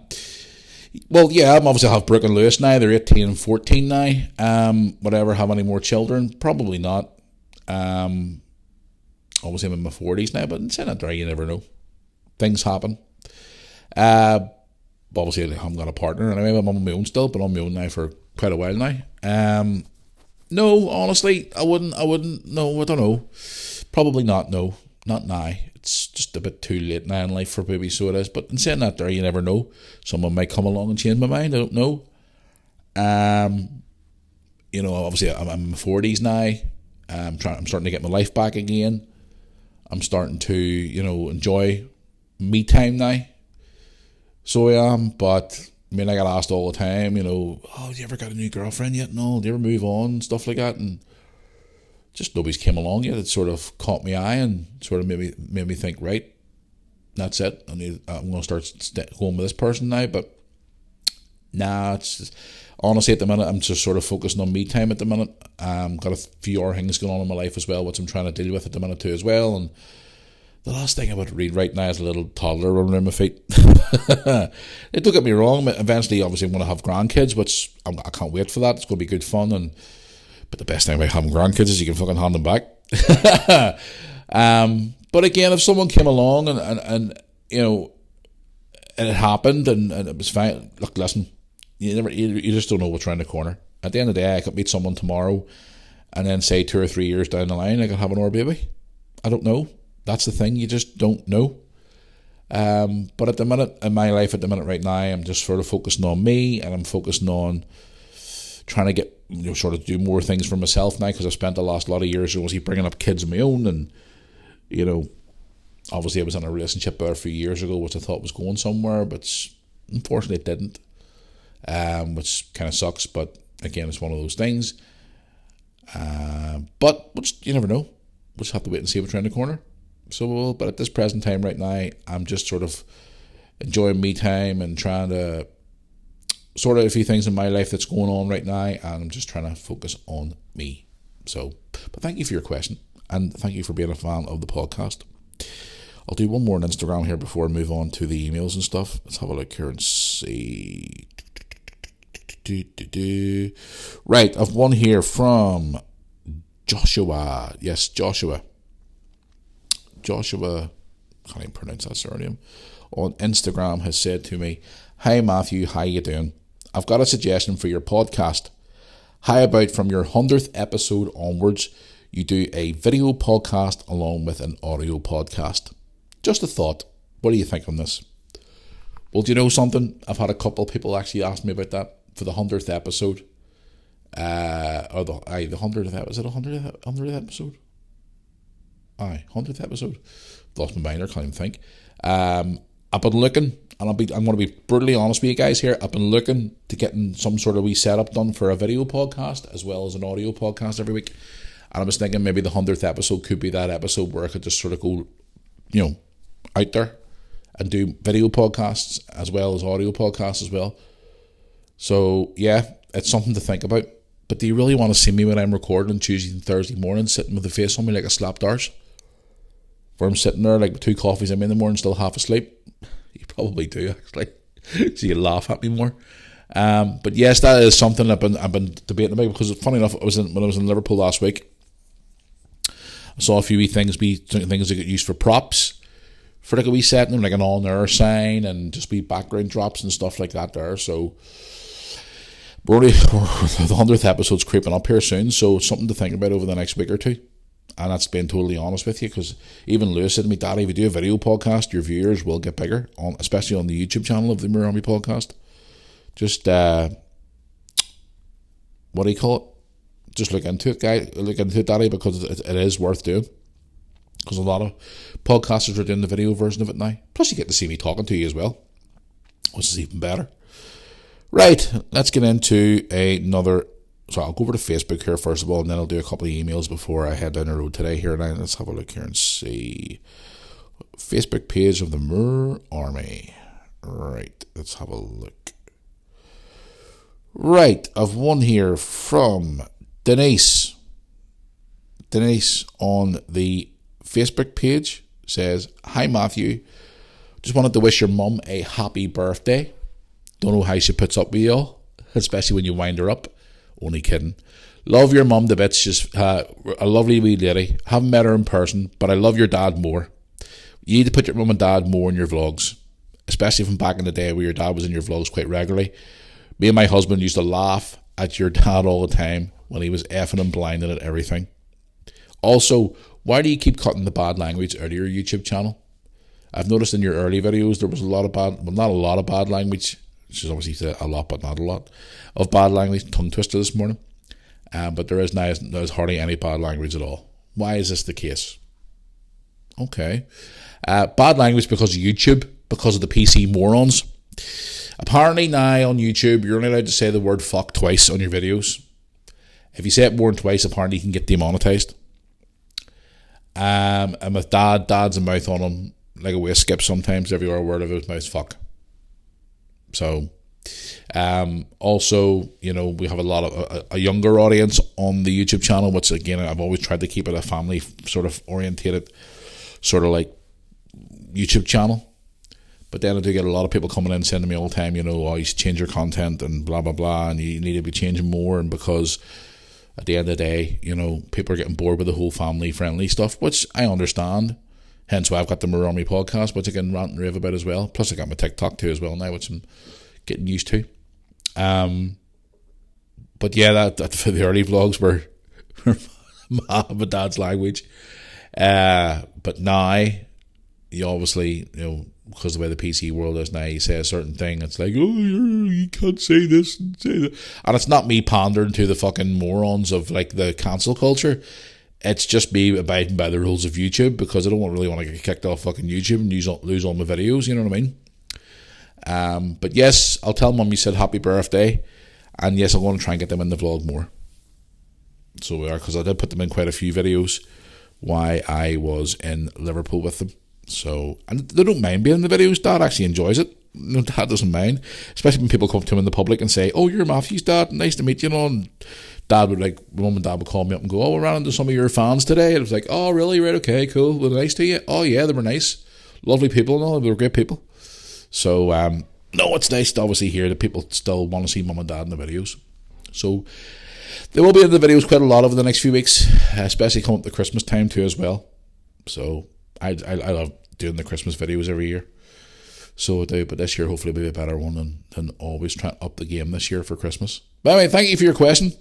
Speaker 1: well, yeah, I'm obviously have Brooke and Lewis now. They're 18 and 14 now. Would I ever have any more children? Probably not. Obviously I'm in my 40s now, but in saying that there, you never know. Things happen. Obviously I haven't got a partner anyway. I'm on my own still, but on my own now for quite a while now. No, honestly, I wouldn't, no, I don't know. Probably not, no. Not now. It's just a bit too late now in life for baby, so it is. But in saying that there, you never know. Someone might come along and change my mind. I don't know. Obviously I'm in my 40s now. I'm starting to get my life back again. I'm starting to, enjoy me time now. So I am, but I mean, I get asked all the time, "Oh, have you ever got a new girlfriend yet? No, do you ever move on?" Stuff like that, and just nobody's came along yet. It sort of caught my eye and sort of made me think, right, that's it. I'm going to start going with this person now. But nah, it's just, honestly, at the minute, I'm just sort of focusing on me time at the minute. Got a few other things going on in my life as well, which I'm trying to deal with at the minute too as well. And the last thing I would read right now is a little toddler running around my feet. Don't get me wrong, eventually obviously I'm going to have grandkids, which I can't wait for that. It's going to be good fun. But the best thing about having grandkids is you can fucking hand them back. But again, if someone came along and it happened and it was fine, look, listen, you just don't know what's around the corner. At the end of the day, I could meet someone tomorrow and then say 2 or 3 years down the line I could have another baby. I don't know. That's the thing, you just don't know. But at the minute, in my life at the minute right now, I'm just sort of focusing on me, and I'm focusing on trying to get, sort of do more things for myself now, because I've spent the last lot of years obviously bringing up kids of my own, and obviously I was in a relationship about a few years ago which I thought was going somewhere, but unfortunately it didn't, which kind of sucks. But again, it's one of those things. But you never know. We'll just have to wait and see what's around the corner. So, but at this present time right now, I'm just sort of enjoying me time and trying to sort out a few things in my life that's going on right now, and I'm just trying to focus on me. So, but thank you for your question, and thank you for being a fan of the podcast. I'll do one more on Instagram here before I move on to the emails and stuff. Let's have a look here and see. Right, I've one here from Joshua. Yes, Joshua, can't even pronounce that surname, on Instagram has said to me, "Hi Matthew, how you doing? I've got a suggestion for your podcast. How about from your 100th episode onwards, you do a video podcast along with an audio podcast? Just a thought. What do you think on this?" Well, do you know something? I've had a couple of people actually ask me about that for the 100th episode. Or the 100th, was it 100th episode? Aye, 100th episode. Lost my mind, I can't even think. I've been looking, and I'm going to be brutally honest with you guys here. I've been looking to getting some sort of wee setup done for a video podcast as well as an audio podcast every week. And I was thinking maybe the 100th episode could be that episode where I could just sort of go, out there and do video podcasts as well as audio podcasts as well. So yeah, it's something to think about. But do you really want to see me when I'm recording Tuesday and Thursday morning, sitting with the face on me like a slapped arse? Where I'm sitting there like 2 coffees in the morning, still half asleep? You probably do, actually. So you laugh at me more. But yes, that is something I've been debating about, because funny enough, when I was in Liverpool last week, I saw a few wee things that get used for props for like a wee setting, like an on-air sign and just wee background drops and stuff like that there. So the 100th episode's creeping up here soon, so something to think about over the next week or two. And that's being totally honest with you, because even Lewis said to me, "Daddy, if you do a video podcast, your viewers will get bigger, especially on the YouTube channel of the Mirror Army podcast. Just, what do you call it? Just look into it, guy. Look into it, Daddy, because it is worth doing. Because a lot of podcasters are doing the video version of it now. Plus, you get to see me talking to you as well. which is even better. Right, let's get into another. So I'll go over to Facebook here first of all, and then I'll do a couple of emails before I head down the road today here. Now let's have a look here and see. Facebook page of the Moore Army. Right, let's have a look. Right, I've one here from Denise. Denise on the Facebook page says, "Hi Matthew, just wanted to wish your mum a happy birthday. Don't know how she puts up with y'all, especially when you wind her up. Only kidding. Love your mum to bits. She's a lovely wee lady. Haven't met her in person, but I love your dad more. You need to put your mum and dad more in your vlogs, especially from back in the day where your dad was in your vlogs quite regularly. Me and my husband used to laugh at your dad all the time when he was effing and blinding at everything. Also, why do you keep cutting the bad language out of your YouTube channel? I've noticed in your early videos there was a lot of bad, well, not a lot of bad language, which is obviously a lot, but not a lot of bad language. Tongue twister this morning. But there's hardly any bad language at all. Why is this the case? Okay. Bad language because of YouTube, because of the PC morons. Apparently now on YouTube, you're only allowed to say the word fuck twice on your videos. If you say it more than twice, apparently you can get demonetized. And with dad's a mouth on him, like a way skip sometimes, every other word of his mouth fuck. So, also, you know, we have a lot of a younger audience on the YouTube channel, which again, I've always tried to keep it a family sort of orientated, sort of like YouTube channel. But then I do get a lot of people coming in saying to me all the time, you know, oh, you should change your content and blah, blah, blah, and you need to be changing more. And because at the end of the day, you know, people are getting bored with the whole family-friendly stuff, which I understand. Hence why I've got the Moore Army podcast, which I can rant and rave about as well. Plus I got my TikTok too as well now, which I'm getting used to. But yeah, that for the early vlogs were my dad's language. But now, you obviously, you know, because of the way the PC world is now, you say a certain thing, it's like, oh, you can't say this and say that. And it's not me pandering to the fucking morons of like the cancel culture. It's just me abiding by the rules of YouTube, because I don't really want to get kicked off fucking YouTube and lose all my videos, you know what I mean? But yes, I'll tell Mum you said happy birthday, and yes, I'm going to try and get them in the vlog more. So we are, because I did put them in quite a few videos while I was in Liverpool with them. So, and they don't mind being in the videos. Dad actually enjoys it. No, Dad doesn't mind, especially when people come to him in the public and say, oh, you're Matthew's dad, nice to meet you, you know. And Dad would Mum and Dad would call me up and go, oh, we ran into some of your fans today. And it was like, oh, really? Right, okay, cool. Were they nice to you? Oh, yeah, they were nice. Lovely people and all. They were great people. So, no, it's nice to obviously hear that people still want to see Mum and Dad in the videos. So, they will be in the videos quite a lot over the next few weeks, especially coming up to Christmas time too as well. So, I love doing the Christmas videos every year. So I do, but this year hopefully will be a better one than always. Trying to up the game this year for Christmas. But anyway, thank you for your question.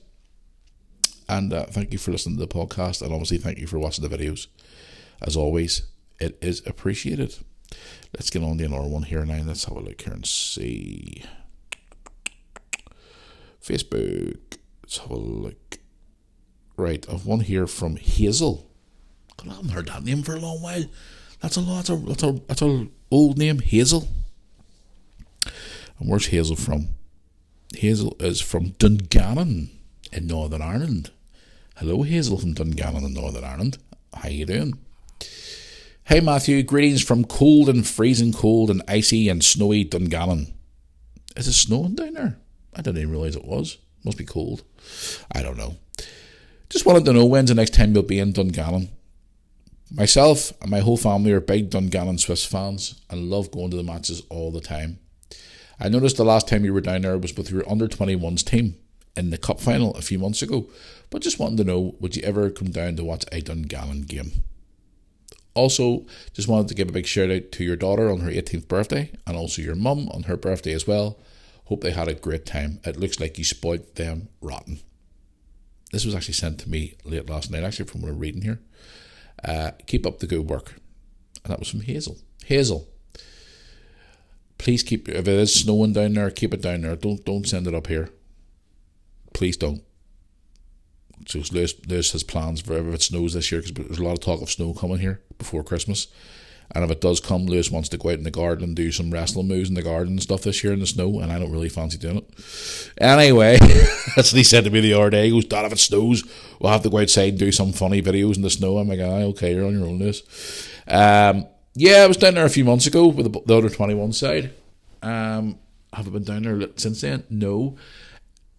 Speaker 1: And thank you for listening to the podcast. And obviously thank you for watching the videos. As always, it is appreciated. Let's get on to another one here now. Let's have a look here and see. Facebook. Let's have a look. Right, I've one here from Hazel. I haven't heard that name for a long while. That's an old name, Hazel. And where's Hazel from? Hazel is from Dungannon in Northern Ireland. Hello, Hazel from Dungannon in Northern Ireland. How you doing? Hey Matthew, greetings from cold and freezing cold and icy and snowy Dungannon. Is it snowing down there? I didn't even realise it was. Must be cold. I don't know. Just wanted to know when's the next time you'll be in Dungannon. Myself and my whole family are big Dungannon Swiss fans and love going to the matches all the time. I noticed the last time you were down there was with your under-21s team in the cup final a few months ago, but just wanted to know, would you ever come down to watch a Dungannon game? Also, just wanted to give a big shout out to your daughter on her 18th birthday and also your mum on her birthday as well. Hope they had a great time. It looks like you spoiled them rotten. This was actually sent to me late last night, actually, from what I'm reading here. Keep up the good work. And that was from Hazel. Hazel, please keep, if it is snowing down there, keep it down there. Don't send it up here. Please don't. So Lewis has plans for if it snows this year, because there's a lot of talk of snow coming here before Christmas. And if it does come, Lewis wants to go out in the garden and do some wrestling moves in the garden and stuff this year in the snow, and I don't really fancy doing it. Anyway, that's what he said to me the other day. He goes, Dad, if it snows, we'll have to go outside and do some funny videos in the snow. I'm like, okay, you're on your own, Lewis. I was down there a few months ago with the under 21 side. Have I been down there since then? No.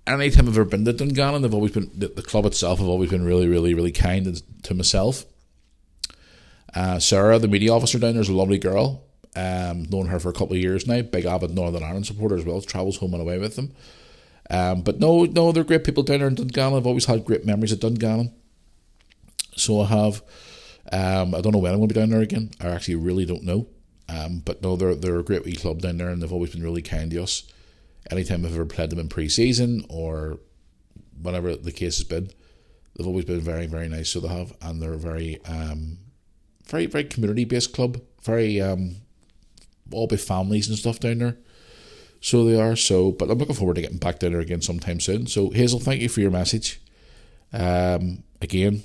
Speaker 1: Anytime I've ever been to Dungannon, they've always been, the club itself have always been really, really, really kind to myself. Sarah, the media officer down there, is a lovely girl. Known her for a couple of years now. Big avid Northern Ireland supporter as well. Travels home and away with them. But no, they're great people down there in Dungannon. I've always had great memories of Dungannon. So I have. I don't know when I'm going to be down there again. I actually really don't know. But no, they're a great wee club down there, and they've always been really kind to us. Anytime I've ever played them in pre-season or whatever the case has been, they've always been very, very nice. So they have, and they're very, very, very community-based club. Very all about families and stuff down there. So they are. So, but I'm looking forward to getting back down there again sometime soon. So Hazel, thank you for your message. Again,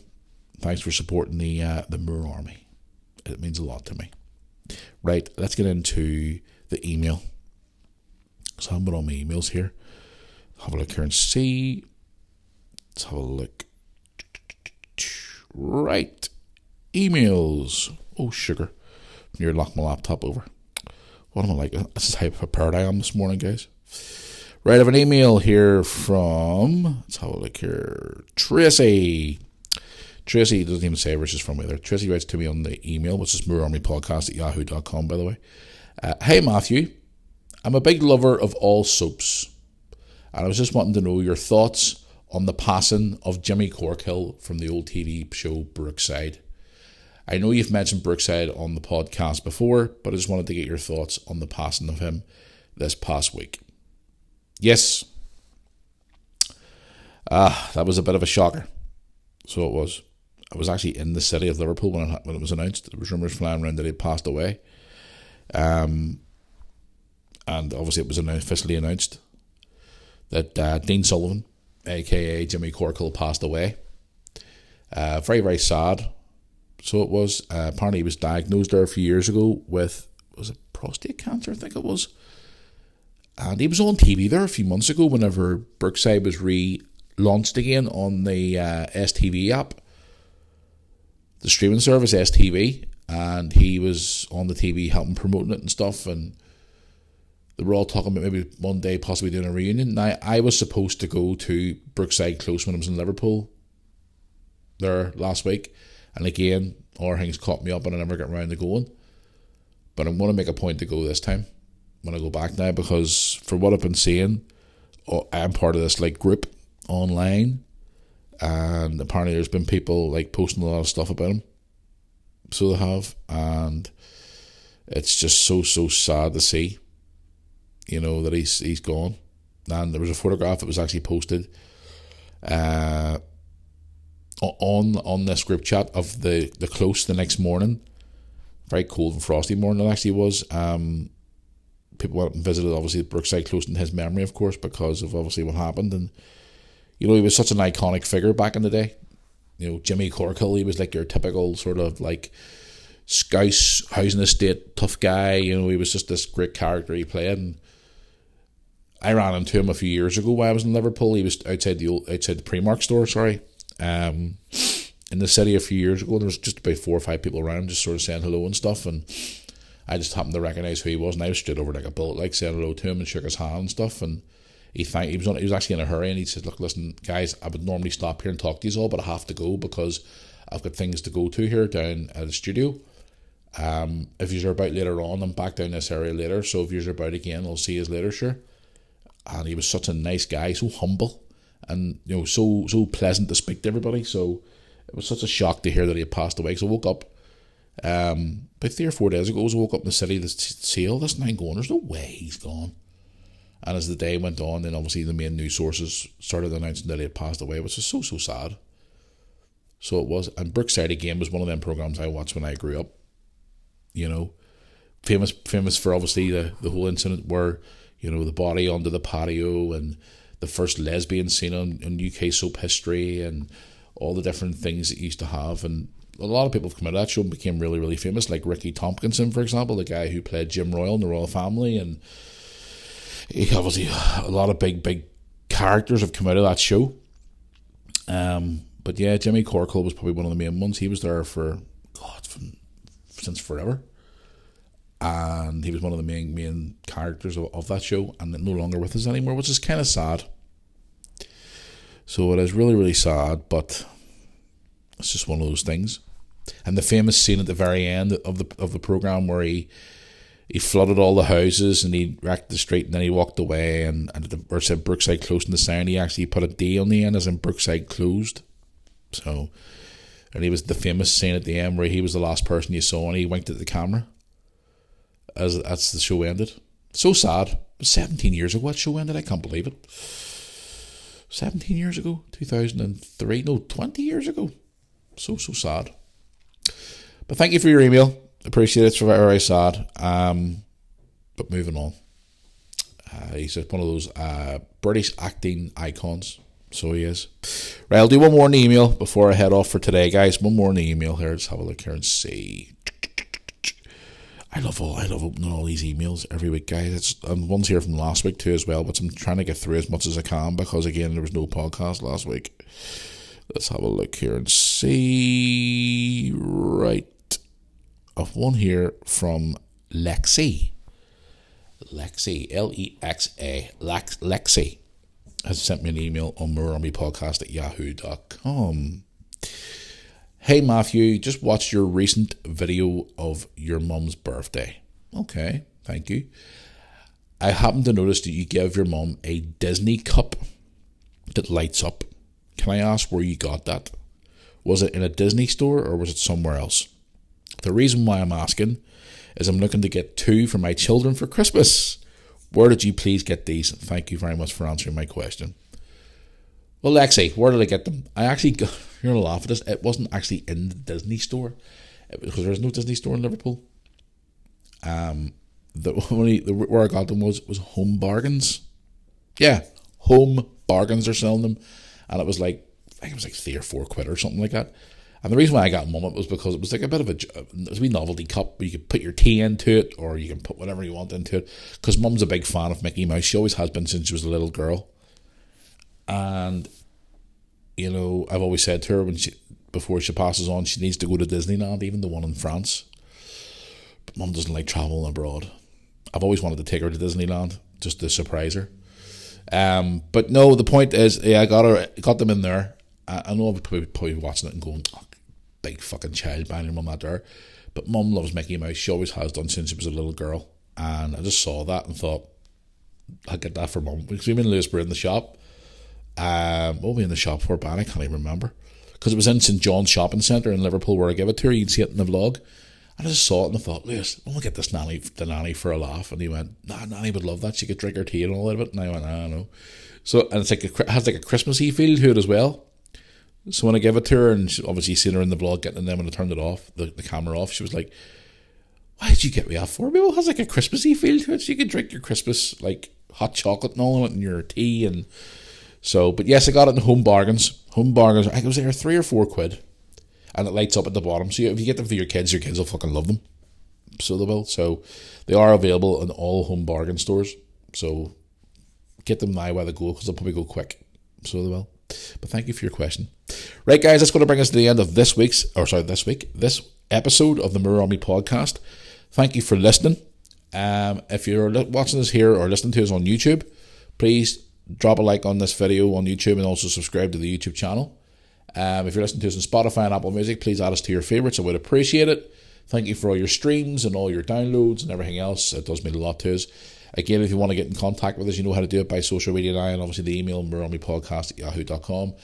Speaker 1: thanks for supporting the Moor Army. It means a lot to me. Right, let's get into the email. So I'm on my emails here. Have a look here and see. Let's have a look. Right. Emails. Oh, sugar. Nearly knocked my laptop over. What am I like? This is how prepared I am this morning, guys. Right, I have an email here from, let's have a look here, Tracy. Tracy doesn't even say where she's from either. Tracy writes to me on the email, which is moorarmypodcast@yahoo.com, by the way. Hey, Matthew. I'm a big lover of all soaps, and I was just wanting to know your thoughts on the passing of Jimmy Corkhill from the old TV show Brookside. I know you've mentioned Brookside on the podcast before, but I just wanted to get your thoughts on the passing of him this past week. Yes, that was a bit of a shocker. So it was. I was actually in the city of Liverpool when it was announced. There was rumours flying around that he had passed away. And obviously it was officially announced that Dean Sullivan, a.k.a. Jimmy Corkhill, passed away. Very, very sad. So it was. Apparently he was diagnosed there a few years ago with, was it prostate cancer, I think it was. And he was on TV there a few months ago whenever Brookside was relaunched again on the STV app. The streaming service, STV. And he was on the TV helping promoting it and stuff, and they were all talking about maybe one day possibly doing a reunion. Now, I was supposed to go to Brookside Close when I was in Liverpool there last week, and again, other things caught me up and I never got around to going. But I'm going to make a point to go this time when I go back now, because for what I've been seeing, I'm part of this like group online, and apparently there's been people like posting a lot of stuff about him. So they have, and it's just so sad to see, you know, that he's gone. And there was a photograph that was actually posted on this group chat of the Close the next morning. Very cold and frosty morning it actually was. People went and visited obviously Brookside Close in his memory, of course, because of obviously what happened. And you know, he was such an iconic figure back in the day. You know, Jimmy Corkhill, he was like your typical sort of like Scouse housing estate tough guy. You know, he was just this great character he played. And I ran into him a few years ago while I was in Liverpool. He was outside the Primark store, in the city a few years ago. There was just about 4 or 5 people around just sort of saying hello and stuff, and I just happened to recognise who he was, and I was straight over like a bullet, like saying hello to him and shook his hand and stuff. And he was actually in a hurry, and he said, "Look, listen, guys, I would normally stop here and talk to you all, but I have to go because I've got things to go to here down at the studio. If you're about later on, I'm back down this area later, so if you're about again, I'll see you later, sure." And he was such a nice guy, so humble, and you know, so pleasant to speak to everybody. So it was such a shock to hear that he had passed away. So I woke up about 3 or 4 days ago. I woke up in the city to see all this, and I'm going, there's no way he's gone. And as the day went on, then obviously the main news sources started announcing that he had passed away, which is so sad. So it was. And Brookside again was one of them programs I watched when I grew up. You know, famous for obviously the whole incident where, you know, the body onto the patio and the first lesbian scene in UK soap history and all the different things it used to have. And a lot of people have come out of that show and became really, really famous, like Ricky Tompkinson, for example, the guy who played Jim Royal in the Royal Family, and he obviously, a lot of big characters have come out of that show. But yeah, Jimmy Corkle was probably one of the main ones. He was there for, since forever. And he was one of the main characters of that show, and no longer with us anymore, which is kind of sad. So it is really, really sad, but it's just one of those things. And the famous scene at the very end of the program where he flooded all the houses and he wrecked the street and then he walked away and or said Brookside closed in the sign. He actually put a D on the end as in Brookside closed. So, and he was the famous scene at the end where he was the last person you saw and he winked at the camera as the show ended. So sad. It was 17 years ago that show ended. I can't believe it. 17 years ago, 2003, no, 20 years ago. So sad. But thank you for your email. Appreciate it. It's very, very sad. But moving on. He's one of those British acting icons. So he is. Right, I'll do one more in the email before I head off for today, guys. One more in the email here. Let's have a look here and see. I love opening all these emails every week, guys. And one's here from last week too as well, but I'm trying to get through as much as I can because again there was no podcast last week. Let's have a look here and see. Right. I've one here from Lexi. Lexi, L-E-X-A. Lexi has sent me an email on moorarmypodcast@yahoo.com. Hey Matthew, just watched your recent video of your mum's birthday. Okay, thank you. I happened to notice that you gave your mum a Disney cup that lights up. Can I ask where you got that? Was it in a Disney store or was it somewhere else? The reason why I'm asking is I'm looking to get 2 for my children for Christmas. Where did you please get these? Thank you very much for answering my question. Well, Lexi, where did I get them? I actually got, you're going to laugh at this, it wasn't actually in the Disney store, because there's no Disney store in Liverpool. Where I got them was Home Bargains. Yeah, Home Bargains are selling them, and it was like, I think it was like £3 or £4 or something like that. And the reason why I got mum it was because it was like a bit of a wee novelty cup where you could put your tea into it or you can put whatever you want into it, because mum's a big fan of Mickey Mouse. She always has been since she was a little girl. And, you know, I've always said to her before she passes on, she needs to go to Disneyland, even the one in France. But mum doesn't like travelling abroad. I've always wanted to take her to Disneyland just to surprise her. But no, the point is, yeah, I got them in there. I know I'll probably watching it and going, oh, big fucking child buying your mum that there. But mum loves Mickey Mouse. She always has done since she was a little girl. And I just saw that and thought, I'll get that for mum. Because we were in Lewisburg in the shop. What were we in the shop for, Ban? I can't even remember. Because it was in St John's Shopping Centre in Liverpool where I gave it to her. You'd see it in the vlog. And I just saw it and I thought, Lewis, I want to get this the nanny for a laugh. And he went, nah, Nanny would love that. She could drink her tea and all of it. And I went, I don't know. So, and it has like a Christmassy feel to it as well. So when I gave it to her, and she obviously seen her in the vlog getting in them, when I turned it off, the camera off, she was like, why did you get me that for? Maybe it has like a Christmassy feel to it, so you could drink your Christmas, like, hot chocolate and all of it, and your tea, and so, but yes, I got it in Home Bargains. Home Bargains, I think it was there £3 or £4, and it lights up at the bottom, so if you get them for your kids will fucking love them. So they will. So they are available in all Home Bargain stores, so get them now while they go, because they'll probably go quick. So they will. But thank you for your question. Right, guys, that's going to bring us to the end of this episode of the Moor Army podcast. Thank you for listening. If you're watching us here or listening to us on YouTube, please drop a like on this video on YouTube and also subscribe to the YouTube channel. If you're listening to us on Spotify and Apple Music, please add us to your favourites. I would appreciate it. Thank you for all your streams and all your downloads and everything else. It does mean a lot to us. Again, if you want to get in contact with us, you know how to do it by social media now, and obviously the email, moorarmypodcast@yahoo.com.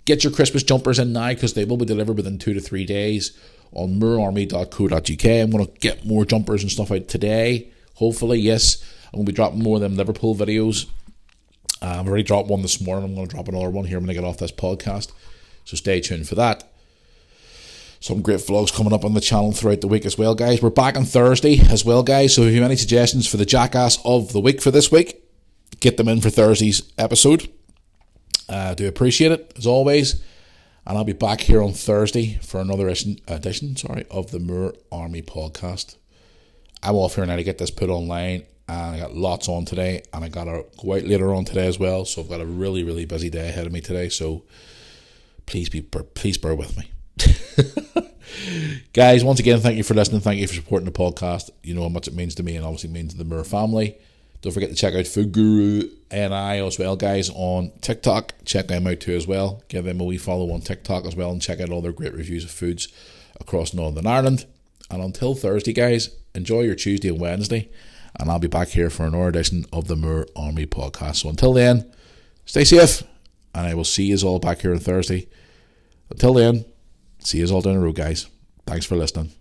Speaker 1: Get your Christmas jumpers in now, because they will be delivered within 2 to 3 days on moorarmy.co.uk. I'm going to get more jumpers and stuff out today, hopefully, yes. I'm going to be dropping more of them Liverpool videos. I've already dropped one this morning. I'm going to drop another one here when I get off this podcast, so stay tuned for that. Some great vlogs coming up on the channel throughout the week as well, guys. We're back on Thursday as well, guys. So if you have any suggestions for the Jackass of the week for this week, get them in for Thursday's episode. I do appreciate it, as always. And I'll be back here on Thursday for another edition of the Moore Army podcast. I'm off here now to get this put online, and I got lots on today, and I got to go out later on today as well, so I've got a really, really busy day ahead of me today, so please bear with me. Guys, once again, thank you for listening, thank you for supporting the podcast. You know how much it means to me, and obviously means to the Moore family. Don't forget to check out Food Guru NI as well, guys, on TikTok. Check them out too as well. Give them a wee follow on TikTok as well, and check out all their great reviews of foods across Northern Ireland. And until Thursday, guys, enjoy your Tuesday and Wednesday, and I'll be back here for another edition of the Moore Army podcast. So until then, stay safe, and I will see you all back here on Thursday. Until then, see you all down the road, guys. Thanks for listening.